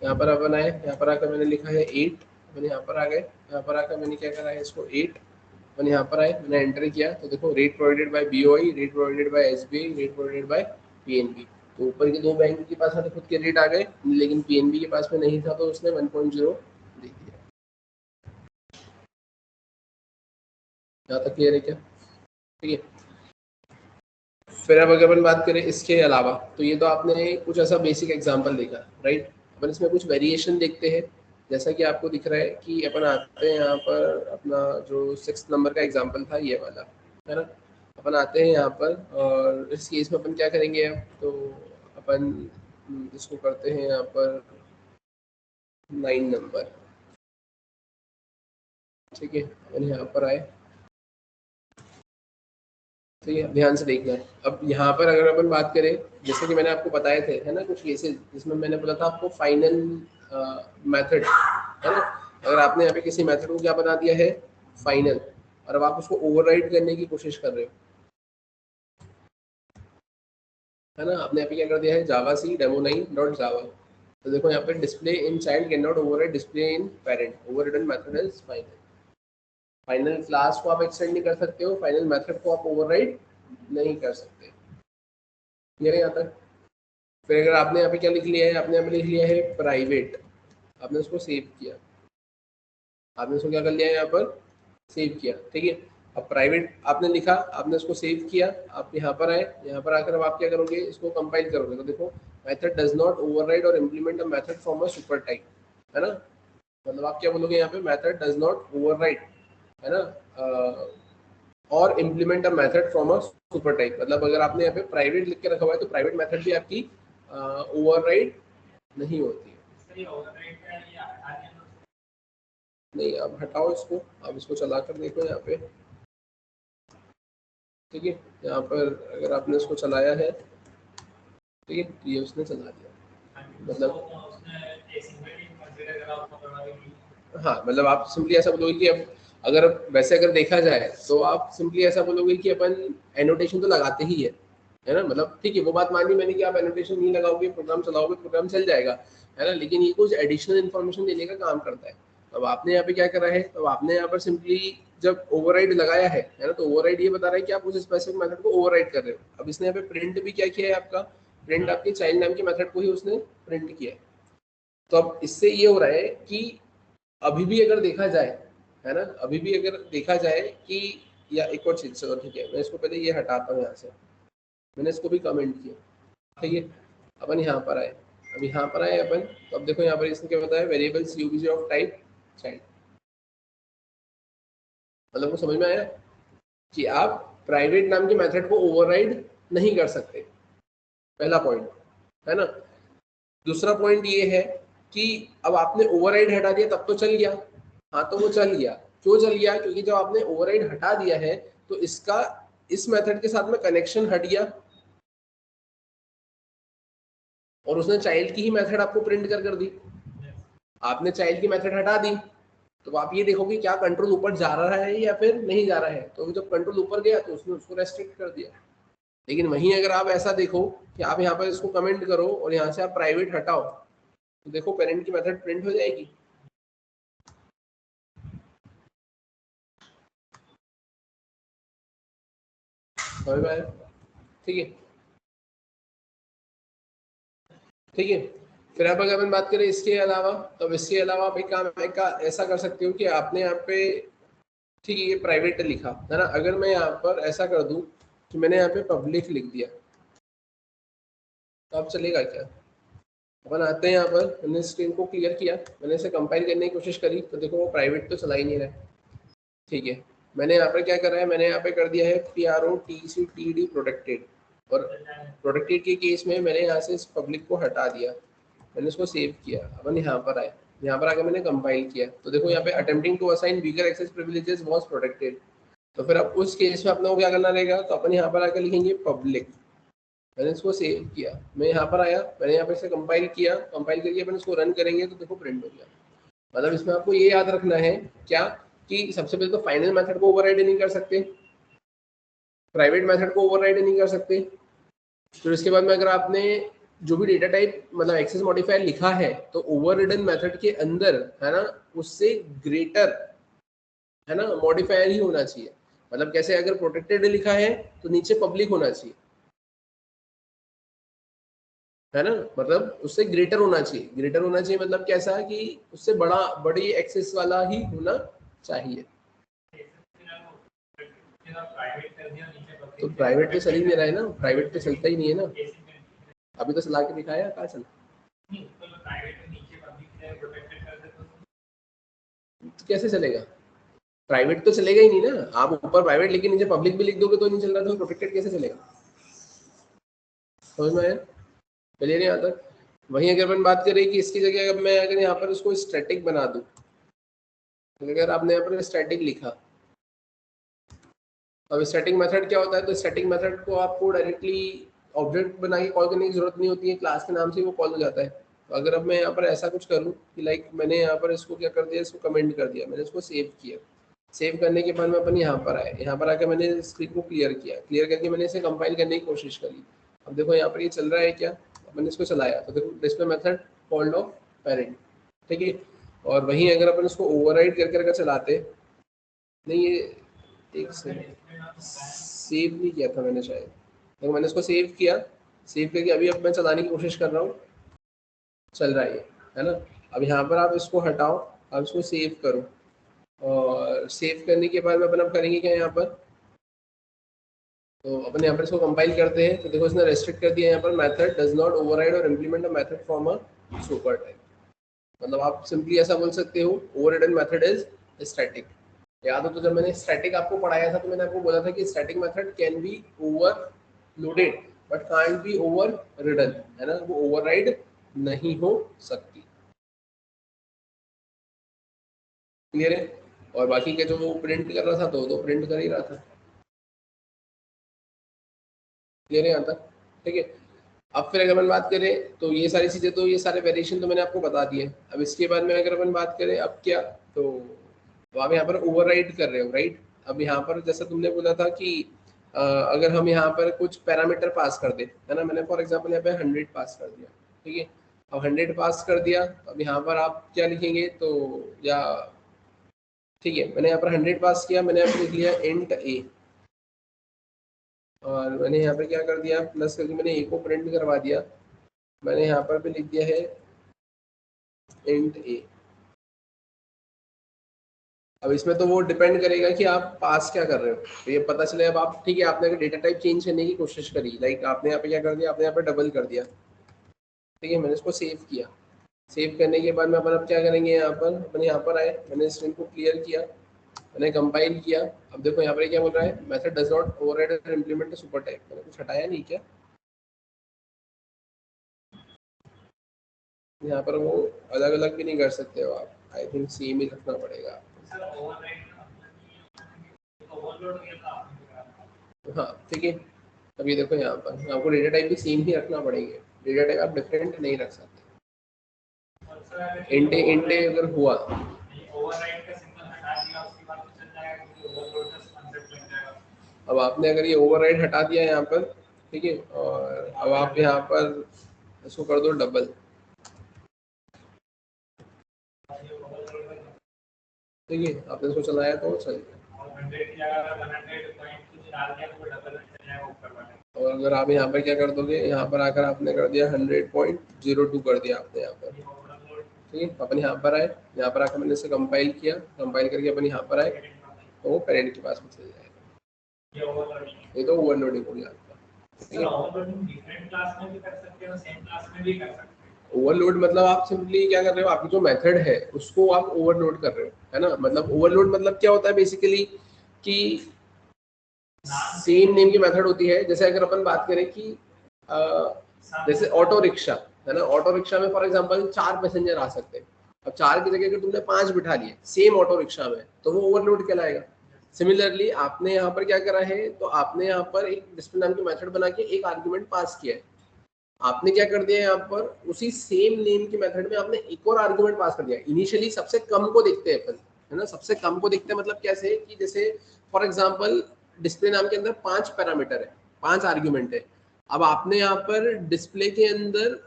यहाँ पर अपन आए, यहाँ पर आकर मैंने लिखा है 8, मैंने यहाँ पर आ गए, यहाँ पर आकर मैंने क्या करा है, इसको 8, मैंने यहाँ पर आए, मैंने एंटर किया, तो देखो rate provided by BOI, rate provided by SBI, rate provided by PNB। तो ऊपर के दो बैंक के पास खुद के रेट आ गए, लेकिन PNB के पास में नहीं था, तो उसने 1.0 दे दिया। यहाँ तक क्लियर है क्या, ठीक है। फिर अब अगर अपन बात करें इसके अलावा, तो ये तो आपने कुछ ऐसा बेसिक एग्जांपल देखा, राइट। अपन इसमें कुछ वेरिएशन देखते हैं, जैसा कि आपको दिख रहा है कि अपन आते हैं यहाँ पर, अपना जो 6 नंबर का एग्जांपल था ये वाला, है ना। अपन आते हैं यहाँ पर, और इस केस में अपन क्या करेंगे अब, तो अपन इसको करते हैं यहाँ पर 9 नंबर, ठीक है। अपन यहाँ पर आए, ठीक है, ध्यान से देखना है। अब यहाँ पर अगर अपन बात करें, जैसे कि मैंने आपको बताए थे, है ना, कुछ केसेस जिसमें मैंने बोला था आपको फाइनल मेथड, है ना। अगर आपने यहाँ पे किसी मेथड को क्या बना दिया है, फाइनल, और अब आप उसको ओवरराइड करने की कोशिश कर रहे हो, है ना। आपने यहाँ पे क्या कर दिया है, जावा सी demo9.java, तो देखो यहाँ पे display in child can not override display in parent, overridden method is final. Final class को आप एक्सटेंड नहीं कर सकते हो, फाइनल मेथड को आप ओवरराइड नहीं कर सकते, क्लियर है यहाँ तक। फिर अगर आपने यहाँ पे क्या लिख लिया है, आपने यहाँ पे लिख लिया है प्राइवेट, आपने उसको सेव किया, आपने उसको क्या कर लिया है, यहाँ पर सेव किया, ठीक है। अब प्राइवेट आपने लिखा, आपने उसको सेव किया, आप यहाँ पर आए, यहाँ पर आकर अब आप क्या करोगे, इसको कंपाइल करोगे, तो देखो मेथड डज नॉट ओवरराइड और implement a method from a super type, है ना। मतलब आप क्या बोलोगे यहाँ पे, मेथड डज नॉट ओवरराइड, है ना, और implement a method from a super type. मतलब अगर आपने यहाँ पे प्राइवेट लिख के रखा हुआ है, तो प्राइवेट मेथड भी आपकी ओवरराइड नहीं होती है। नहीं, अब हटाओ इसको, अब इसको चला कर देखो यहाँ पे, ठीक है। यहाँ पर अगर आपने इसको चलाया है, ठीक है, ये उसने चला दिया, मतलब हाँ, मतलब आप सिंपली ऐसा बोलोगे कि अब अगर वैसे अगर देखा जाए, तो आप सिंपली ऐसा बोलोगे कि अपन एनोटेशन तो लगाते ही है ना। मतलब ठीक है, वो बात मान ली मैंने कि आप एनोटेशन नहीं लगाओगे, प्रोग्राम चलाओगे, प्रोग्राम चल जाएगा, है ना, लेकिन ये कुछ एडिशनल इन्फॉर्मेशन देने का काम करता है। अब आपने यहाँ पे क्या करा है, तो आपने यहाँ पर सिंपली जब ओवरराइड लगाया है ना, तो ओवरराइड ये बता रहा है कि आप उस स्पेसिफिक मेथड को ओवरराइड कर रहे हो। अब इसने यहाँ पे प्रिंट भी क्या किया है, आपका प्रिंट आपके चाइल्ड नाम के मेथड को ही उसने प्रिंट किया है। तो अब इससे ये हो रहा है कि अभी भी अगर देखा जाए, है ना, अभी भी अगर देखा जाए कि, या एक और चीज, चलो ठीक है, मैं इसको पहले ये हटाता हूँ यहाँ से, मैंने इसको भी कमेंट किया, ठीक है। अपन यहाँ पर आए, अब यहाँ पर आए अपन, तो अब देखो यहाँ पर इसने क्या बताया, variables use of type child. मतलब वो समझ में आया कि आप प्राइवेट नाम के मेथड को ओवरराइड नहीं कर सकते, पहला पॉइंट है ना। दूसरा पॉइंट ये है कि अब आपने ओवरराइड हटा दिया तब तो चल गया, हाँ तो वो चल गया। क्यों चल गया? क्योंकि जब आपने ओवरराइड हटा दिया है तो इसका इस मेथड के साथ में कनेक्शन हट गया और उसने चाइल्ड की ही मेथड आपको प्रिंट कर दी। आपने चाइल्ड की मेथड हटा दी तो आप ये देखोगे क्या कंट्रोल ऊपर जा रहा है या फिर नहीं जा रहा है। तो जब कंट्रोल ऊपर गया तो उसने उसको रेस्ट्रिक्ट कर दिया। लेकिन वहीं अगर आप ऐसा देखो कि आप यहाँ पर इसको कमेंट करो और यहाँ से आप प्राइवेट हटाओ, तो देखो पेरेंट की मेथड प्रिंट हो जाएगी। ठीक है, ठीक है। फिर अब अगर अपन बात करें इसके अलावा, तो इसके अलावा आप एक काम ऐसा कर सकते हो कि आपने यहाँ पे, ठीक है, ये प्राइवेट लिखा है ना, अगर मैं यहाँ पर ऐसा कर दूं कि मैंने यहाँ पे पब्लिक लिख दिया तो अब चलेगा क्या? अपन आते हैं यहाँ पर, मैंने स्क्रीन को क्लियर किया, मैंने इसे कंपाइल करने की कोशिश करी तो देखो वो प्राइवेट तो चला ही नहीं रहा। ठीक है, मैंने यहाँ पर क्या करा है, मैंने यहाँ पे कर दिया है PROTCTD प्रोटेक्टेड, और प्रोटेक्टेड के केस में मैंने यहाँ से इस पब्लिक को हटा दिया, मैंने इसको सेव किया। अपन यहाँ पर आए, यहाँ पर आकर मैंने कंपाइल किया तो देखो यहाँ पे attempting to assign weaker access privileges was protected. तो फिर अब उस केस में अपने को क्या करना रहेगा, तो अपन यहाँ पर आकर लिखेंगे पब्लिक। मैंने इसको सेव किया, मैं यहाँ पर आया, मैंने यहाँ पर इसे कंपाइल किया, कंपाइल करके अपन इसको रन करेंगे तो देखो प्रिंट हो गया। मतलब इसमें आपको ये याद रखना है क्या, कि सबसे पहले तो फाइनल मेथड को ओवरराइड नहीं कर सकते, प्राइवेट मेथड को ओवरराइड नहीं कर सकते। फिर उसके बाद में अगर आपने जो भी डेटा टाइप मतलब एक्सेस मॉडिफायर लिखा है तो ओवररिडन मेथड के अंदर है ना, उससे ग्रेटर है ना मॉडिफायर ही होना चाहिए। मतलब कैसे, अगर प्रोटेक्टेड लिखा है तो नीचे पब्लिक होना चाहिए, है ना, मतलब उससे ग्रेटर होना चाहिए। ग्रेटर होना चाहिए मतलब कैसा, कि उससे बड़ी एक्सेस वाला ही होना चाहिए। तो प्राइवेट तो चल ही नहीं रहा है ना, प्राइवेट तो चलता ही नहीं है ना, अभी तो चला के दिखाया, कहाँ चला। तो कैसे चलेगा? प्राइवेट तो चलेगा ही नहीं ना, आप ऊपर प्राइवेट लेकिन नीचे पब्लिक भी लिख दोगे तो नहीं चल रहा, तो प्रोटेक्टेड कैसे चलेगा? समझ में आया? चलिए नहीं आता। वहीं अगर अपन बात करें कि इसकी जगह अगर मैं अगर यहाँ पर उसको स्टैटिक बना दूं, तो अगर आपने यहाँ पर स्टैटिक लिखा, अब स्टैटिक मेथड क्या होता है, तो स्टैटिक मेथड को आपको डायरेक्टली ऑब्जेक्ट बना के कॉल करने की जरूरत नहीं होती है, क्लास के नाम से वो कॉल हो जाता है। तो अगर अब मैं यहाँ पर ऐसा कुछ करूँ कि लाइक मैंने यहाँ पर इसको क्या कर दिया, इसको कमेंट कर दिया, मैंने इसको सेव किया, सेव करने के बाद में अपन यहाँ पर आए, यहाँ पर आकर मैंने स्क्रीन को क्लियर किया, क्लियर करके मैंने इसे कंपाइल करने की कोशिश करी। अब देखो यहाँ पर ये चल रहा है क्या, मैंने इसको चलाया तो देखो display method called of parent, ठीक है। और वहीं अगर अपन इसको ओवरराइड कर कर चलाते, नहीं ये एक सेव नहीं किया था मैंने शायद, तो मैंने इसको सेव किया, सेव करके अभी अब मैं चलाने की कोशिश कर रहा हूँ, चल रहा है ये, है ना। अब यहाँ पर आप इसको हटाओ, आप इसको सेव करो, और सेव करने के बाद में अपन अब करेंगे क्या यहाँ पर, तो अपन यहाँ पर इसको कंपाइल करते हैं तो देखो इसने रेस्ट्रिक्ट कर दिया यहाँ पर, मेथड डज नॉट ओवरराइड और implement a method from a super type. मतलब आप सिंपली ऐसा बोल सकते हो, ओवररिडन मेथड इज स्टैटिक। याद हो तो जब मैंने स्टैटिक आपको पढ़ाया था तो मैंने आपको बोला था कि static method can be overloaded but can't be overridden, है ना, वो ओवरराइड नहीं हो सकती। क्लियर है? और बाकी के जो वो प्रिंट कर रहा था तो प्रिंट कर ही रहा था। क्लियर है यहाँ तक? ठीक है। अब फिर अगर अपन बात करें तो ये सारी चीजें, तो ये सारे वेरिएशन तो मैंने आपको बता दिए। अब इसके बाद में अगर अपन बात करें अब क्या, तो आप यहाँ पर ओवरराइड कर रहे हो, राइट। अब यहाँ पर जैसा तुमने बोला था कि अगर हम यहाँ पर कुछ पैरामीटर पास कर दे, है ना, मैंने फॉर एग्जांपल यहाँ पे 100 पास कर दिया, ठीक है। अब 100 पास कर दिया, अब यहाँ पर आप क्या लिखेंगे, तो या ठीक है, मैंने यहाँ पर 100 पास किया, मैंने यहाँ पर लिख लिया इंट ए, और मैंने यहाँ पर क्या कर दिया, प्लस करके मैंने ए को प्रिंट करवा दिया, मैंने यहाँ पर भी लिख दिया है इंट ए। अब इसमें तो वो डिपेंड करेगा कि आप पास क्या कर रहे हो। तो ये पता चले अब आप ठीक है, आपने अगर डेटा टाइप चेंज करने की कोशिश करी, लाइक आपने यहाँ पे क्या कर दिया, आपने यहाँ पे डबल कर दिया, ठीक है, मैंने इसको सेव किया। सेव करने के बाद में अपन अब क्या करेंगे, यहाँ पर मैंने यहाँ पर आए, मैंने स्ट्रिंग को क्लियर किया, मैंने कंपाइल किया। अब देखो यहाँ पर क्या बोल रहा है, मेथड डज नॉट ओवरराइड और इम्प्लीमेंट सुपर टाइप। मैंने कुछ हटाया नहीं क्या, यहाँ पर वो अलग अलग भी नहीं कर सकते हो आप, आई थिंक सेम ही रखना पड़ेगा। हाँ ठीक है, अब ये देखो यहाँ पर आपको डेटा टाइप भी सेम ही रखना पड़ेगा, डेटा टाइप आप डिफरेंट नहीं रख सकते। इंटे इंटे अगर हुआ अब आपने अगर ये ओवरराइड हटा दिया यहाँ पर, ठीक है, और अब आप यहाँ पर इसको कर दो डबल, ठीक है, आपने इसको चलाया तो चल गया। और अगर आप यहाँ पर क्या कर दोगे, यहाँ पर आकर आपने कर दिया 100.02 कर दिया आपने यहाँ पर, ठीक है, अपन यहाँ पर आए, यहाँ पर आकर मैंने इसे कंपाइल किया, कंपाइल करके अपन यहाँ पर आए तो वो पेरेंट के पास में चल जाएगा। ये तो ओवरलोडिंग हो गया आपका, ठीक है। ओवरलोड मतलब आप सिंपली क्या कर रहे हो, आपकी जो मेथड है उसको आप ओवरलोड कर रहे हो, है ना। मतलब ओवरलोड मतलब क्या होता है बेसिकली कि सेम नेम की मेथड होती है। जैसे अगर अपन बात करें कि जैसे ऑटो रिक्शा है ना, ऑटो रिक्शा में फॉर एग्जांपल 4 पैसेंजर आ सकते हैं। अब 4 की जगह अगर तुमने 5 बिठा लिए सेम ऑटो रिक्शा में तो वो ओवरलोड कहलाएगा। सिमिलरली आपने यहाँ पर क्या करा है, तो आपने यहाँ पर एक डिस्प्ले नाम की मेथड बना के एक आर्गुमेंट पास किया है। आपने क्या कर दिया यहाँ पर, उसी सेम नेम की मेथड में आपने एक और आर्गुमेंट पास कर दिया। इनिशियली सबसे कम को देखते हैं अपन, है ना, सबसे कम को देखते हैं मतलब कैसे कि जैसे फॉर एग्जांपल डिस्प्ले नाम के अंदर 5 पैरामीटर है, 5 आर्गुमेंट है। अब आपने यहाँ पर डिस्प्ले के अंदर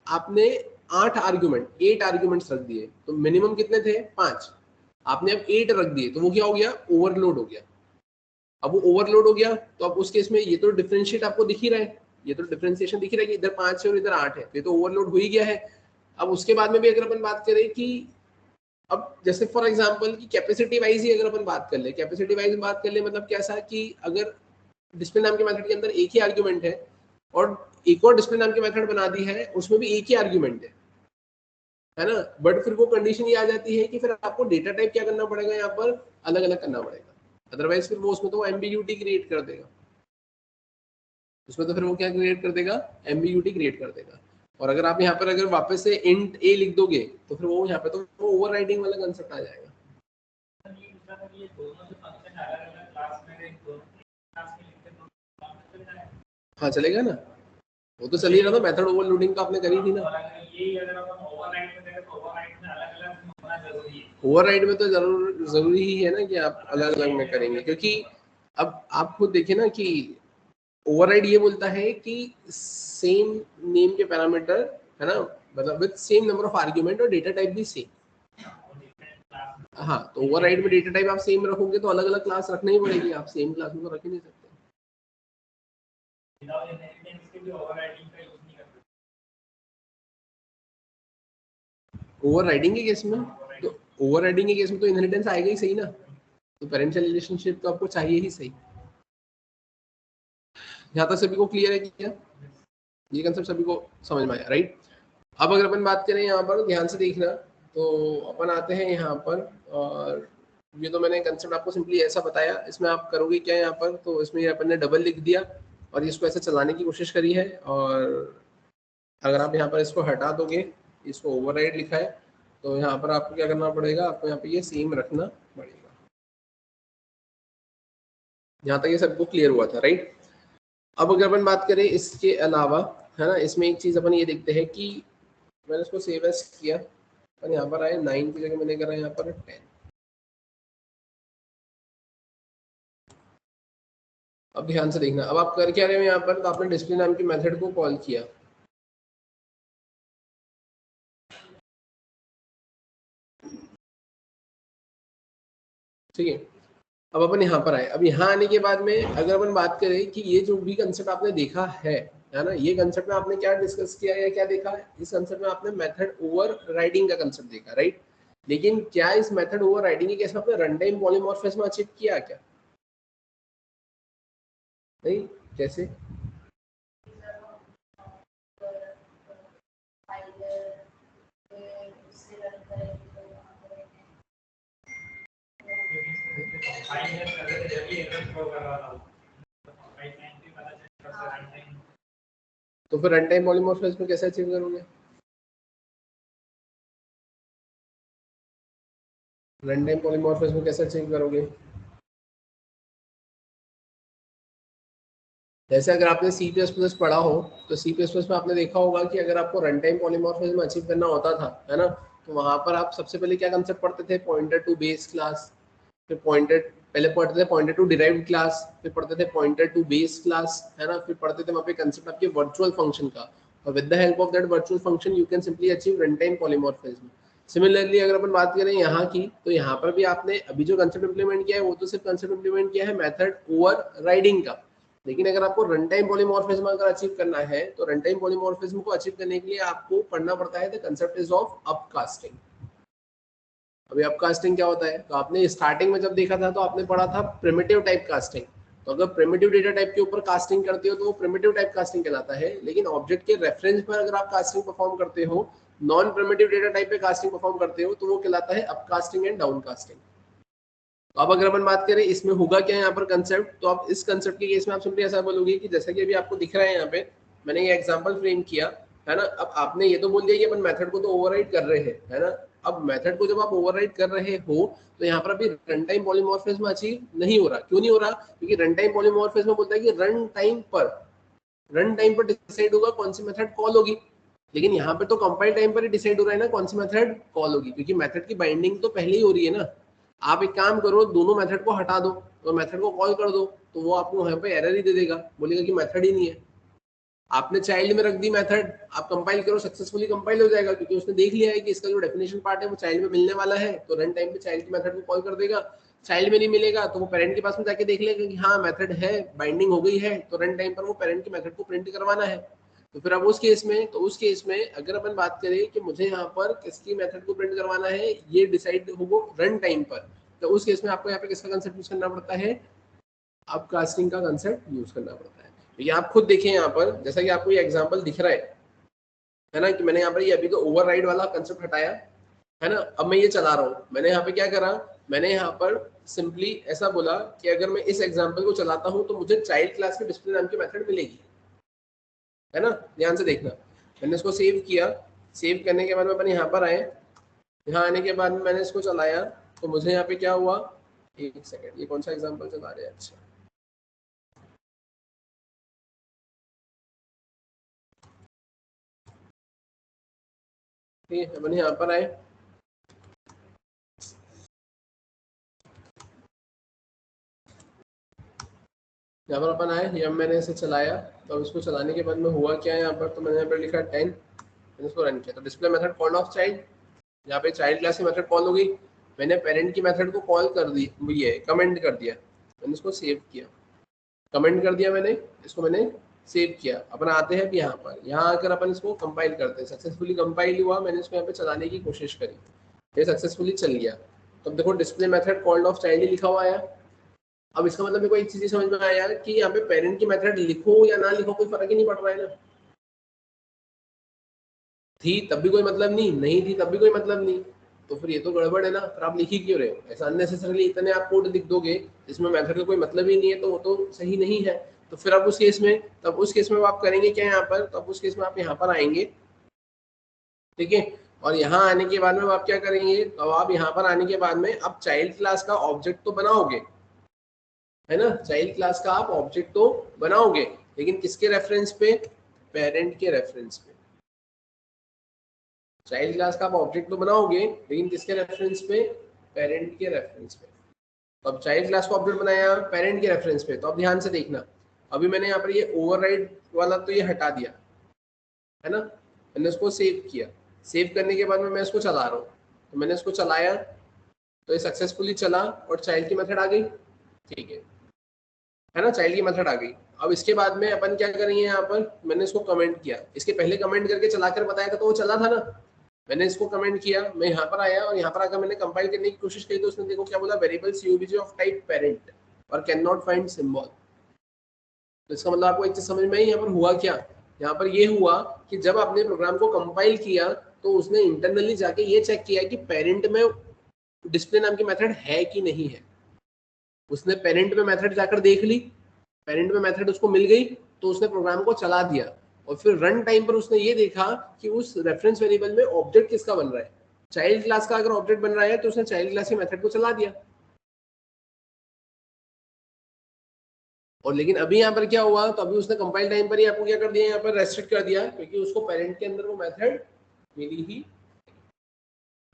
आपने 8 आर्गुमेंट 8 आर्गुमेंट्स रख दिए, तो मिनिमम कितने थे 5, आपने अब 8 रख दिए, तो वो क्या हो गया, ओवरलोड हो गया। अब वो ओवरलोड हो गया तो अब उस केस में ये तो डिफरेंशिएट आपको दिख ही रहा है, ये तो डिफरेंशिएशन दिख रहा है कि इधर 5 है और इधर 8 है, तो ये तो ओवरलोड हो ही गया है। अब उसके बाद में भी अगर अपन बात करें कि अब जैसे फॉर एग्जांपल कि कैपेसिटी वाइज ही अगर अपन बात कर ले, कैपेसिटी वाइज बात कर ले मतलब कैसा कि अगर डिस्प्ले नाम के मेथड के अंदर एक ही आर्गुमेंट है और एक और डिस्प्ले नाम की मेथड बना दी है उसमें भी एक ही आर्गुमेंट है ना, बट फिर वो कंडीशन ये आ जाती है कि फिर आपको डेटा टाइप क्या करना पड़ेगा, यहाँ पर अलग अलग करना पड़ेगा, अदरवाइज फिर वो उसमें तो एम्बिग्यूटी क्रिएट कर देगा। उसमें तो फिर वो क्या क्रिएट कर देगा, एम्बिग्यूटी क्रिएट कर देगा। और अगर आप यहाँ पर अगर वापस से इंट ए लिख दोगे तो फिर वो यहाँ पे तो वो ओवरराइडिंग वाला कंसेप्ट आ जाएगा। हाँ चलेगा ना, वो तो चल ही रहा था, मेथड ओवरलोडिंग तो आपने करी थी ना। ओवरराइड में तो जरूरी ही है ना कि आप अलग अलग में करेंगे, क्योंकि अब आप खुद देखिए ना कि ओवरराइड ये बोलता है कि सेम नेम के पैरामीटर है ना, मतलब with same number of argument और डेटा टाइप भी सेम। हाँ तो ओवरराइड में डेटा टाइप आप सेम रखोगे तो अलग अलग क्लास रखनी ही पड़ेगी, आप सेम क्लास में तो रख ही नहीं सकते। ओवरराइडिंग के केस में तो ओवरराइडिंग के केस में तो इनहेरिटेंस आएगा ही सही ना, तो पेरेंशियल रिलेशनशिप तो आपको चाहिए ही सही। यहाँ तक सभी को क्लियर है क्या, ये कंसेप्ट सभी को समझ में आया राइट। अब अगर अपन बात करें यहाँ पर ध्यान से देखना, तो अपन आते हैं यहाँ पर, और ये तो मैंने कंसेप्ट आपको सिंपली ऐसा बताया, इसमें आप करोगे क्या यहाँ पर, तो इसमें अपन ने डबल लिख दिया और इसको ऐसे चलाने की कोशिश करी है। और अगर आप यहाँ पर इसको हटा दोगे, इसको ओवरराइड लिखा है, तो यहाँ पर आपको क्या करना पड़ेगा, आपको यहाँ पे ये सेम रखना पड़ेगा। यहाँ तक ये सबको क्लियर हुआ था राइट। अब अगर अपन बात करें इसके अलावा, है ना, इसमें एक चीज अपन ये देखते हैं कि मैंने इसको सेव एज किया और यहाँ पर आए 9 की जगह मैंने करा यहाँ पर 10। अब ध्यान से देखना, अब आप कर क्या रहे हो यहाँ पर, तो आपने डिस्प्ले नाम की मेथड को कॉल किया, ठीक है। अब अपन यहाँ पर आए, अब यहाँ आने के बाद में अगर अपन बात करें कि ये जो भी कंसेप्ट आपने देखा है ना, ये कंसेप्ट में आपने क्या डिस्कस किया या क्या देखा है, इस कंसेप्ट में आपने मेथड ओवरराइडिंग का कंसेप्ट देखा राइट। लेकिन क्या इस मेथड ओवरराइडिंग के केस में आपने रन टाइम पॉलीमॉर्फिज्म अचीव किया क्या? नहीं, कैसे? तो फिर रन टाइम पॉलीमॉर्फिज्म कैसे अचीव करोगे? रन टाइम पॉलीमॉर्फिज्म कैसे अचीव करोगे? जैसे अगर आपने C++ पढ़ा हो तो C++ में आपने देखा होगा कि अगर आपको रन टाइम पॉलीमॉर्फिज्म अचीव करना होता था, है ना, तो वहां पर आप सबसे पहले क्या कंसेप्ट पढ़ते थे? पॉइंटर टू बेस क्लास, फिर पॉइंटर, पहले पढ़ते थे पॉइंटर टू डिराइव्ड क्लास, फिर पढ़ते थे पॉइंटर टू बेस क्लास, है ना, फिर पढ़ते थे वहाँ पे कंसेप्ट आपके वर्चुअल फंक्शन का, और with the help of that virtual function you can simply achieve run time polymorphism. Similarly अगर अपन बात करें यहाँ की, तो यहाँ पर भी आपने अभी जो कंसेप्ट इंप्लीमेंट किया है वो तो सिर्फ कंसेप्ट इंप्लीमेंट किया है मेथड ओवर राइडिंग का, लेकिन अगर आपको रन टाइम पॉलीमॉर्फिज्म अगर अचीव करना है तो रन टाइम पॉलीमॉर्फिज्म को अचीव करने के लिए आपको पढ़ना पड़ता है द कंसेप्ट इज ऑफ अपकास्टिंग। अभी अपकास्टिंग क्या होता है? तो आपने स्टार्टिंग में जब देखा था तो आपने पढ़ा था प्रिमिटिव टाइप कास्टिंग। तो अगर प्रिमिटिव डेटा टाइप के ऊपर कास्टिंग करते हो तो वो प्रिमिटिव टाइप कास्टिंग कहलाता है, लेकिन ऑब्जेक्ट के रेफरेंस पर अगर आप कास्टिंग परफॉर्म करते हो, नॉन प्रिमिटिव डेटा टाइप पे कास्टिंग परफॉर्म करते हो, तो वो कहलाता है अपकास्टिंग एंड डाउन कास्टिंग। तो अब अगर अपन बात करें इसमें होगा क्या यहाँ पर कंसेप्ट, तो आप इस कंसेप्ट के केस में आप सिंपली ऐसा बोलोगे कि जैसा कि अभी आपको दिख रहा है यहाँ पे मैंने ये एग्जांपल फ्रेम किया है ना। अब आपने ये तो बोल दिया कि अपन मेथड को तो ओवरराइड कर रहे हैं, है ना। अब मेथड को जब आप ओवरराइड कर रहे हो तो यहाँ पर अभी रन टाइम पॉलीमॉर्फिज्म अचीव नहीं हो रहा। क्यों नहीं हो रहा? क्योंकि रन टाइम पॉलीमॉर्फिज्म बोलता है कि रन टाइम पर डिसाइड होगा कौन सी मेथड कॉल होगी, लेकिन यहाँ पे तो कंपाइल टाइम पर ही डिसाइड हो रहा है ना कौन सी मेथड कॉल होगी, क्योंकि मेथड की बाइंडिंग तो पहले ही हो रही है ना। आप एक काम करो, दोनों मेथड को हटा दो और मेथड को कॉल कर दो, तो वो आपको वहां पे एरर ही दे देगा, बोलेगा कि मेथड ही नहीं है। आपने चाइल्ड में रख दी मेथड, आप कंपाइल करो, सक्सेसफुली कंपाइल हो जाएगा, क्योंकि उसने देख लिया है कि इसका जो डेफिनेशन पार्ट है वो चाइल्ड में मिलने वाला है, तो रन टाइम पे चाइल्ड की मेथड को कॉल कर देगा। चाइल्ड में नहीं मिलेगा तो वो पेरेंट के पास में जाके देख लेगा कि हाँ मेथड है, बाइंडिंग हो गई है, तो रन टाइम पर वो पेरेंट की मेथड को प्रिंट करवाना है। तो फिर अब उस केस में अगर अपन बात करें कि मुझे यहाँ पर किसकी मेथड को प्रिंट करवाना है, ये डिसाइड होगा रन टाइम पर, तो उस केस में आपको यहाँ पे किसका कंसेप्ट यूज करना पड़ता है? अपकास्टिंग का कंसेप्ट यूज करना पड़ता है। तो ये आप खुद देखें यहाँ पर, जैसा कि आपको ये एग्जांपल दिख रहा है ना, कि मैंने यहाँ पर ये अभी तो ओवरराइड वाला कंसेप्ट हटाया है ना। अब मैं ये चला रहा हूँ, मैंने यहाँ पे क्या करा, मैंने यहाँ पर सिंपली ऐसा बोला कि अगर मैं इस एग्जाम्पल को चलाता हूँ तो मुझे चाइल्ड क्लास के डिस्प्ले नाम की मेथड मिलेगी, है ना। ध्यान से देखना, मैंने इसको सेव किया, सेव करने के बाद में अपन यहाँ पर आए, यहाँ आने के बाद में मैंने इसको चलाया, तो मुझे यहाँ पे क्या हुआ, एक सेकेंड, ये कौन सा एग्जाम्पल चला रहे हैं? अच्छा, ठीक है, अपन यहाँ पर आए, यहाँ पर अपन आए, जब मैंने इसे चलाया तो इसको चलाने के बाद में हुआ क्या है यहाँ पर, तो मैंने यहाँ पर लिखा 10, मैंने इसको रन किया तो display method called of child, यहाँ पे चाइल्ड क्लास की मेथड कॉल हो गई। मैंने पेरेंट की मेथड को कॉल कर दी, ये कमेंट कर दिया, मैंने इसको सेव किया, कमेंट कर दिया मैंने इसको, मैंने सेव किया। अपन आते हैं यहाँ पर, यहाँ आकर अपन इसको कंपाइल करते हैं, सक्सेसफुली कंपाइल हुआ, मैंने इसको यहाँ पे चलाने की कोशिश करी, ये सक्सेसफुली चल गया। तो देखो display method called of child ही लिखा हुआ आया। अब इसका मतलब मेरे को एक चीज समझ में आया यार कि यहाँ पे पेरेंट की मेथड लिखो या ना लिखो कोई फर्क ही नहीं पड़ रहा है ना। थी तब भी कोई मतलब नहीं, नहीं थी तब भी कोई मतलब नहीं, तो फिर ये तो गड़बड़ है ना। फिर आप लिख ही क्यों रहे हो? ऐसा अननेसेसरली इतने आप कोड लिख दोगे इसमें मेथड का कोई मतलब ही नहीं है, तो वो तो सही नहीं है। तो फिर अब उस केस में आप करेंगे क्या यहाँ पर, तब उस केस में आप यहाँ पर आएंगे, ठीक है। और यहाँ आने के बाद में आप क्या करेंगे, तो आप यहाँ पर आने के बाद में अब चाइल्ड क्लास का ऑब्जेक्ट तो बनाओगे, है ना, चाइल्ड क्लास का आप ऑब्जेक्ट तो बनाओगे, लेकिन किसके रेफरेंस पे? पेरेंट के रेफरेंस पे। चाइल्ड क्लास का आप ऑब्जेक्ट तो बनाओगे लेकिन किसके रेफरेंस पे? पेरेंट के रेफरेंस पे। तो अब चाइल्ड क्लास का ऑब्जेक्ट बनाया पेरेंट के रेफरेंस पे, तो अब ध्यान से देखना, अभी मैंने यहाँ पर ये ओवरराइड वाला तो ये हटा दिया, है ना, मैंने इसको सेव किया, सेव करने के बाद में मैं इसको चला रहा हूँ, तो मैंने इसको चलाया तो ये सक्सेसफुली चला और चाइल्ड की मेथड आ गई, ठीक है ना, चाइल्ड की मेथड आ गई। अब इसके बाद में अपन क्या करेंगे, यहाँ पर मैंने इसको कमेंट किया, इसके पहले कमेंट करके चलाकर बताया था तो वो चला था ना, मैंने इसको कमेंट किया, मैं यहाँ पर आया और यहाँ पर आकर मैंने कंपाइल करने की कोशिश की तो उसने देखो क्या बोला, variable COBJ of type parent और कैन नॉट फाइंड सिंबल। तो इसका मतलब आपको एक चीज समझ में आई, यहाँ पर हुआ क्या, यहाँ पर ये हुआ कि जब आपने प्रोग्राम को कंपाइल किया तो उसने इंटरनली जाके ये चेक किया कि पेरेंट में डिस्प्ले नाम की मेथड है कि नहीं है। उसने पेरेंट में मेथड जाकर देख ली, पेरेंट में मेथड उसको मिल गई तो उसने प्रोग्राम को चला दिया और फिर रन टाइम पर उसने ये देखा कि उस रेफरेंस वेरिएबल में ऑब्जेक्ट किसका बन रहा है। चाइल्ड क्लास का अगर ऑब्जेक्ट बन रहा है तो उसने चाइल्ड क्लास के मेथड को चला दिया। और लेकिन अभी यहाँ पर क्या हुआ, तो अभी उसने कंपाइल टाइम पर ही आपको क्या कर दिया, यहाँ पर रेस्ट्रिक्ट कर दिया क्योंकि उसको पेरेंट के अंदर वो मेथड मिली ही।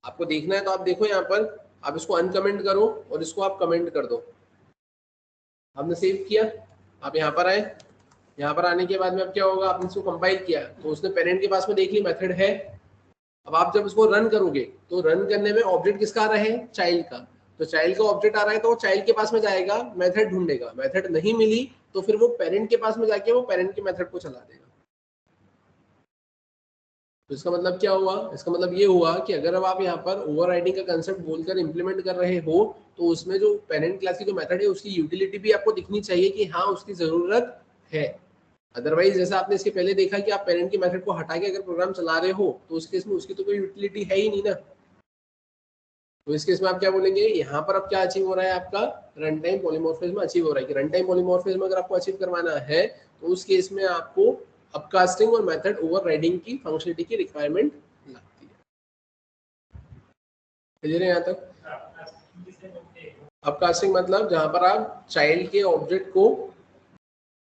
आपको देखना है तो आप देखो यहाँ पर, आप इसको अनकमेंट करो और इसको आप कमेंट कर दो। आपने सेव किया, आप यहाँ पर आए, यहाँ पर आने के बाद में अब क्या होगा, आपने इसको कंपाइल किया तो उसने पेरेंट के पास में देख ली मेथड है। अब आप जब इसको रन करोगे तो रन करने में ऑब्जेक्ट किसका आ रहा है, चाइल्ड का। तो चाइल्ड का ऑब्जेक्ट आ रहा है तो वो चाइल्ड के पास में जाएगा, मेथड ढूंढेगा, मेथड नहीं मिली तो फिर वो पेरेंट के पास में जाके वो पेरेंट के मेथड को चला देगा। तो इसका मतलब क्या हुआ, इसका मतलब ये हुआ कि अगर अब आप यहाँ पर ओवरराइडिंग का कंसेप्ट बोलकर इंप्लीमेंट कर रहे हो तो उसमें जो पेरेंट क्लास की जो मेथड है उसकी यूटिलिटी भी आपको दिखनी चाहिए कि हाँ उसकी जरूरत है। अदरवाइज जैसा आपने इसके पहले देखा कि आप पेरेंट की मेथड को हटा के अगर प्रोग्राम चला रहे हो तो उस केस में उसकी तो कोई यूटिलिटी है ही नहीं ना। तो इस केस में आप क्या बोलेंगे, यहाँ पर अब क्या अचीव हो रहा है, आपका रन टाइम पॉलीमॉर्फिज्म अचीव हो रहा है। कि रन टाइम पॉलीमॉर्फिज्म अगर आपको अचीव करवाना है तो उस केस में आपको अपकास्टिंग और मेथड ओवरराइडिंग की फंक्शनलिटी की रिक्वायरमेंट लगती है। क्लियर है यहाँ तक? अपकास्टिंग मतलब जहां पर आप चाइल्ड के ऑब्जेक्ट को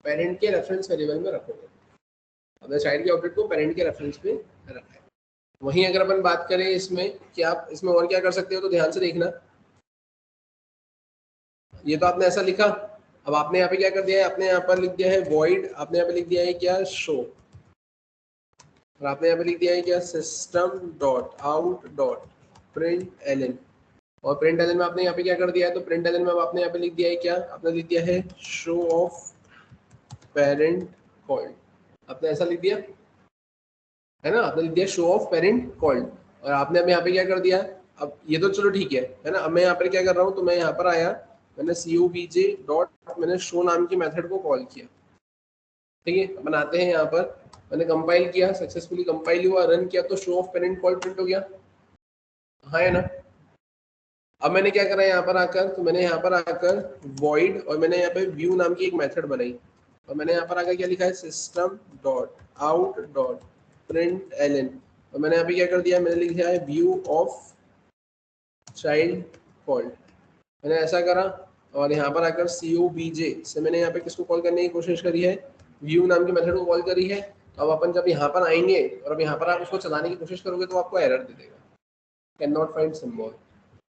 पेरेंट के रेफरेंस वेरिएबल में रखोगे। अपने चाइल्ड के ऑब्जेक्ट को पेरेंट के रेफरेंस पे रखा है। वहीं अगर अपन बात करें इसमें कि आप इसमें और क्या कर सकते हो, तो ध्यान से देखना। ये तो आपने ऐसा लिखा, अब आपने यहाँ पे क्या कर दिया है, आपने यहाँ पर लिख दिया है void, आपने यहाँ पे लिख दिया है क्या, show, और आपने यहाँ पे लिख दिया है क्या, system dot out dot println, और println में आपने यहाँ पे क्या कर दिया है, तो println में आपने यहाँ पे लिख दिया है क्या, आपने लिख दिया है show of parent called, आपने ऐसा लिख दिया है ना, आपने लिख दिया शो ऑफ पेरेंट कॉल्ड। और आपने अब यहाँ पे क्या कर दिया, अब ये तो चलो ठीक है ना। अब मैं यहाँ पर क्या कर रहा हूँ, तो मैं यहाँ पर आया, मैंने COBJ डॉट मैंने शो नाम की मेथड को कॉल किया। ठीक है, अपन आते हैं यहाँ पर, मैंने कंपाइल किया, सक्सेसफुली कंपाइल हुआ, रन किया तो show off parent called print हो गया, हाँ है ना। अब मैंने क्या करा यहाँ पर आकर, तो मैंने यहाँ पर आकर void और मैंने यहाँ पे व्यू नाम की एक मेथड बनाई और मैंने यहाँ पर आकर क्या लिखा है, system dot out dot println, और मैंने यहाँ पे क्या कर दिया, मैंने लिख दिया है व्यू ऑफ चाइल्ड कॉल्ड, मैंने ऐसा करा। और यहाँ पर आकर COBJ से मैंने यहाँ पे किसको कॉल करने की कोशिश करी है, व्यू नाम की मेथड को कॉल करी है। तो अब अपन जब यहाँ पर आएंगे और अब यहाँ पर आप उसको चलाने की कोशिश करोगे तो आपको एरर दे देगा, कैन नॉट फाइंड सिंबल।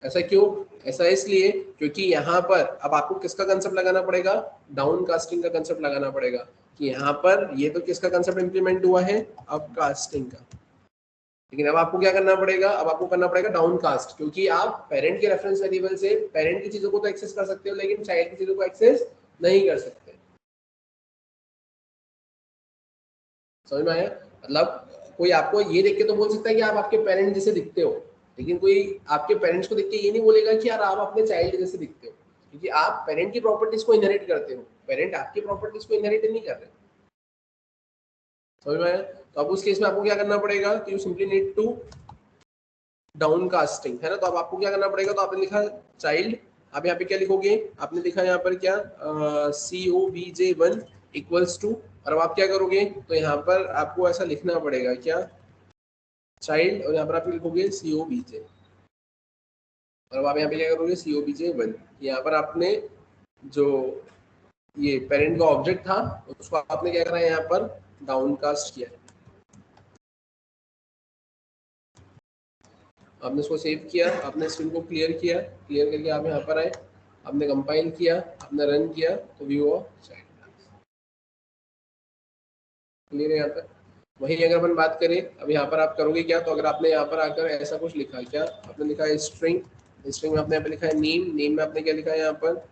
ऐसा क्यों, ऐसा इसलिए क्योंकि यहाँ पर अब आपको किसका कंसेप्ट लगाना पड़ेगा, डाउन कास्टिंग का कंसेप्ट लगाना पड़ेगा। कि यहाँ पर ये तो किसका कंसेप्ट इंप्लीमेंट हुआ है, अप कास्टिंग का, लेकिन अब आपको क्या करना पड़ेगा, अब आपको करना पड़ेगा डाउन कास्ट, क्योंकि आप पेरेंट के रेफरेंस वेरिएबल से पेरेंट की चीजों को तो एक्सेस कर सकते हो लेकिन चाइल्ड की चीजों को एक्सेस नहीं कर सकते। समझ में आया? मतलब कोई आपको ये देख के तो बोल सकता है कि आप आपके पेरेंट जैसे दिखते हो, लेकिन कोई आपके पेरेंट्स को देख के ये नहीं बोलेगा कि यार आप अपने चाइल्ड जैसे दिखते हो, क्योंकि आप पेरेंट की प्रॉपर्टीज को इनहेरिट करते हो, पेरेंट आपकी प्रॉपर्टीज को इनहेरिट नहीं कर रहे। समझ में आया? तो अब उस केस में आपको क्या करना पड़ेगा कि you simply need to down casting, है ना। तो अब आपको क्या करना पड़ेगा, तो आपने लिखा चाइल्ड, आप यहाँ पे क्या लिखोगे, आपने लिखा यहाँ पर क्या COBJ1 इक्वल्स टू, और अब आप क्या करोगे, तो यहाँ पर आपको ऐसा लिखना पड़ेगा क्या, चाइल्ड, और यहाँ पर आप लिखोगे COBJ, और अब आप यहाँ पे क्या करोगे COBJ1। यहाँ पर आपने जो ये पेरेंट का ऑब्जेक्ट था उसको आपने क्या करा है, यहाँ पर डाउनकास्ट किया है। आपने इसको सेव किया, आपने स्क्रीन को क्लियर किया, क्लियर करके आप यहाँ पर आए, आपने कंपाइल किया, आपने रन किया तो व्यू ऑफ चाइल्ड क्लियर है यहाँ पर। वहीं अगर अपन बात करें, अब यहाँ पर आप करोगे क्या, तो अगर आपने यहाँ पर आकर ऐसा कुछ लिखा, क्या आपने लिखा है स्ट्रिंग, स्ट्रिंग में आपने यहाँ पे लिखा है नेम, नेम में आपने क्या लिखा है यहाँ पर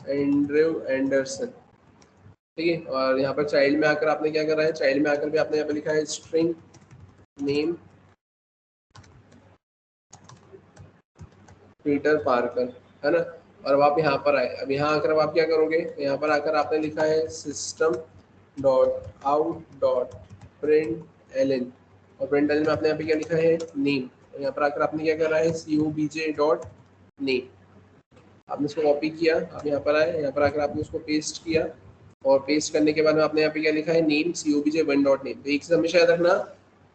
एंड्रयू एंडरसन, ठीक है। और यहाँ पर चाइल्ड में आकर आपने क्या करा है, चाइल्ड में आकर भी आपने यहाँ पे लिखा है स्ट्रिंग नेम पीटर पार्कर, है ना। और अब आप यहाँ पर आए, अब यहाँ आकर अब आप क्या करोगे, यहाँ पर आकर आपने लिखा है system dot out dot println, और प्रिंट एलन में आपने यहाँ पे क्या लिखा है नेम, और यहाँ पर आकर आपने क्या करा है COBJ डॉट नेम। आपने इसको कॉपी किया, आप यहाँ पर आए, यहाँ पर आकर आपने उसको पेस्ट किया, और पेस्ट करने के बाद में आपने यहाँ पे क्या लिखा है नेम COBJ1 डॉट नेम। तो एक चीज हमेशा याद रखना,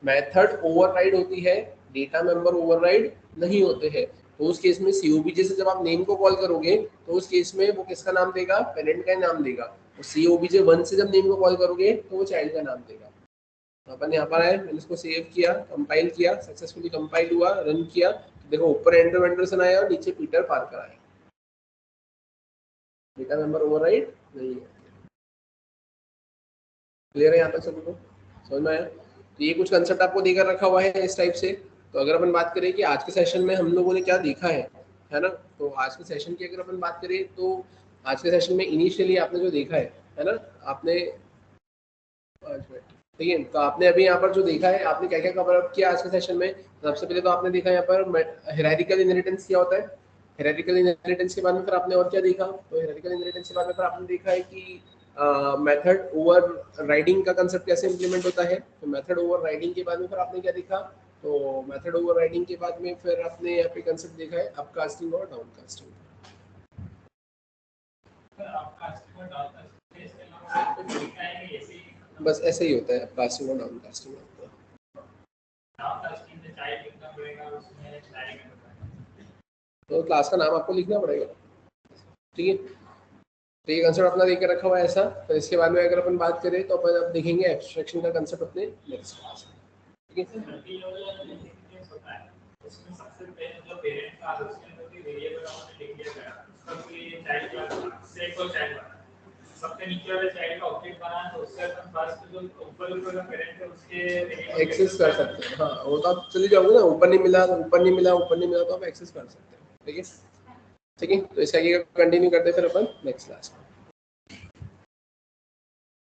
मेथड ओवरराइड होती है, डेटा मेंबर ओवरराइड नहीं होते हैं। तो उस केस में COBJ से जब आप नेम को कॉल करोगे तो उस केस में वो किसका नाम देगा, पेरेंट का नाम देगा। और COBJ1 से जब नेम को कॉल करोगे तो वो चाइल्ड का नाम देगा। अपन यहाँ पर आए, मैंने इसको सेव किया, कंपाइल किया, सक्सेसफुली कंपाइल हुआ, रन किया, तो देखो ऊपर एंड्रो एंडरसन आया और नीचे पीटर पार्कर आया। डेटा मेंबर ओवरराइड नहीं है। क्लियर है यहाँ तक सभी को, समझ में आया। तो ये कुछ कंसेप्ट आपको देकर रखा हुआ है इस टाइप से। तो अगर अपन बात करें कि आज के सेशन में हम लोगों ने क्या देखा है ना, तो आज के सेशन की अगर अपन बात करें तो आज के सेशन में इनिशियली आपने जो देखा है ना, आपने ठीक है, तो आपने अभी यहाँ पर जो देखा है, आपने क्या क्या कवर अप किया आज के सेशन में। सबसे पहले तो आपने देखा यहाँ पर हायरार्किकल इनहेरिटेंस क्या होता है। हायरार्किकल इनहेरिटेंस के बाद में फिर आपने और क्या देखा, तो हायरार्किकल इनहेरिटेंस के बाद में फिर आपने देखा है कि मेथड ओवर राइडिंग का कंसेप्ट कैसे इंप्लीमेंट होता है। तो मेथड ओवर राइडिंग के बाद में फिर आपने क्या देखा, तो मेथड ओवर राइडिंग के बाद में फिर आपने यहाँ पे कंसेप्ट देखा है अपकास्टिंग और डाउनकास्टिंग। बस ऐसे ही होता है अपकास्टिंग और डाउनकास्टिंग। तो क्लास का नाम आपको लिखना पड़ेगा, ठीक है। तो ये कंसेप्ट अपना देकर रखा हुआ है ऐसा। तो इसके बाद में अगर अपन बात करें तो अपन अब देखेंगे एब्स्ट्रैक्शन का कंसेप्ट अपने नेक्स्ट क्लास में, ठीक है। सबसे नीचे वाले चाइल्ड का ऑब्जेक्ट बनाना, तो उससे अपन फर्स्ट जो ऊपर का पेरेंट है उसके एक्सेस कर सकते हैं। हाँ, वो तो आप चले जाओगे ना, ऊपर नहीं मिला तो ऊपर नहीं मिला, ऊपर नहीं मिला तो आप एक्सेस कर सकते हैं, ठीक है। ठीक है, तो इसका कंटिन्यू करते हैं फिर अपन नेक्स्ट क्लास में।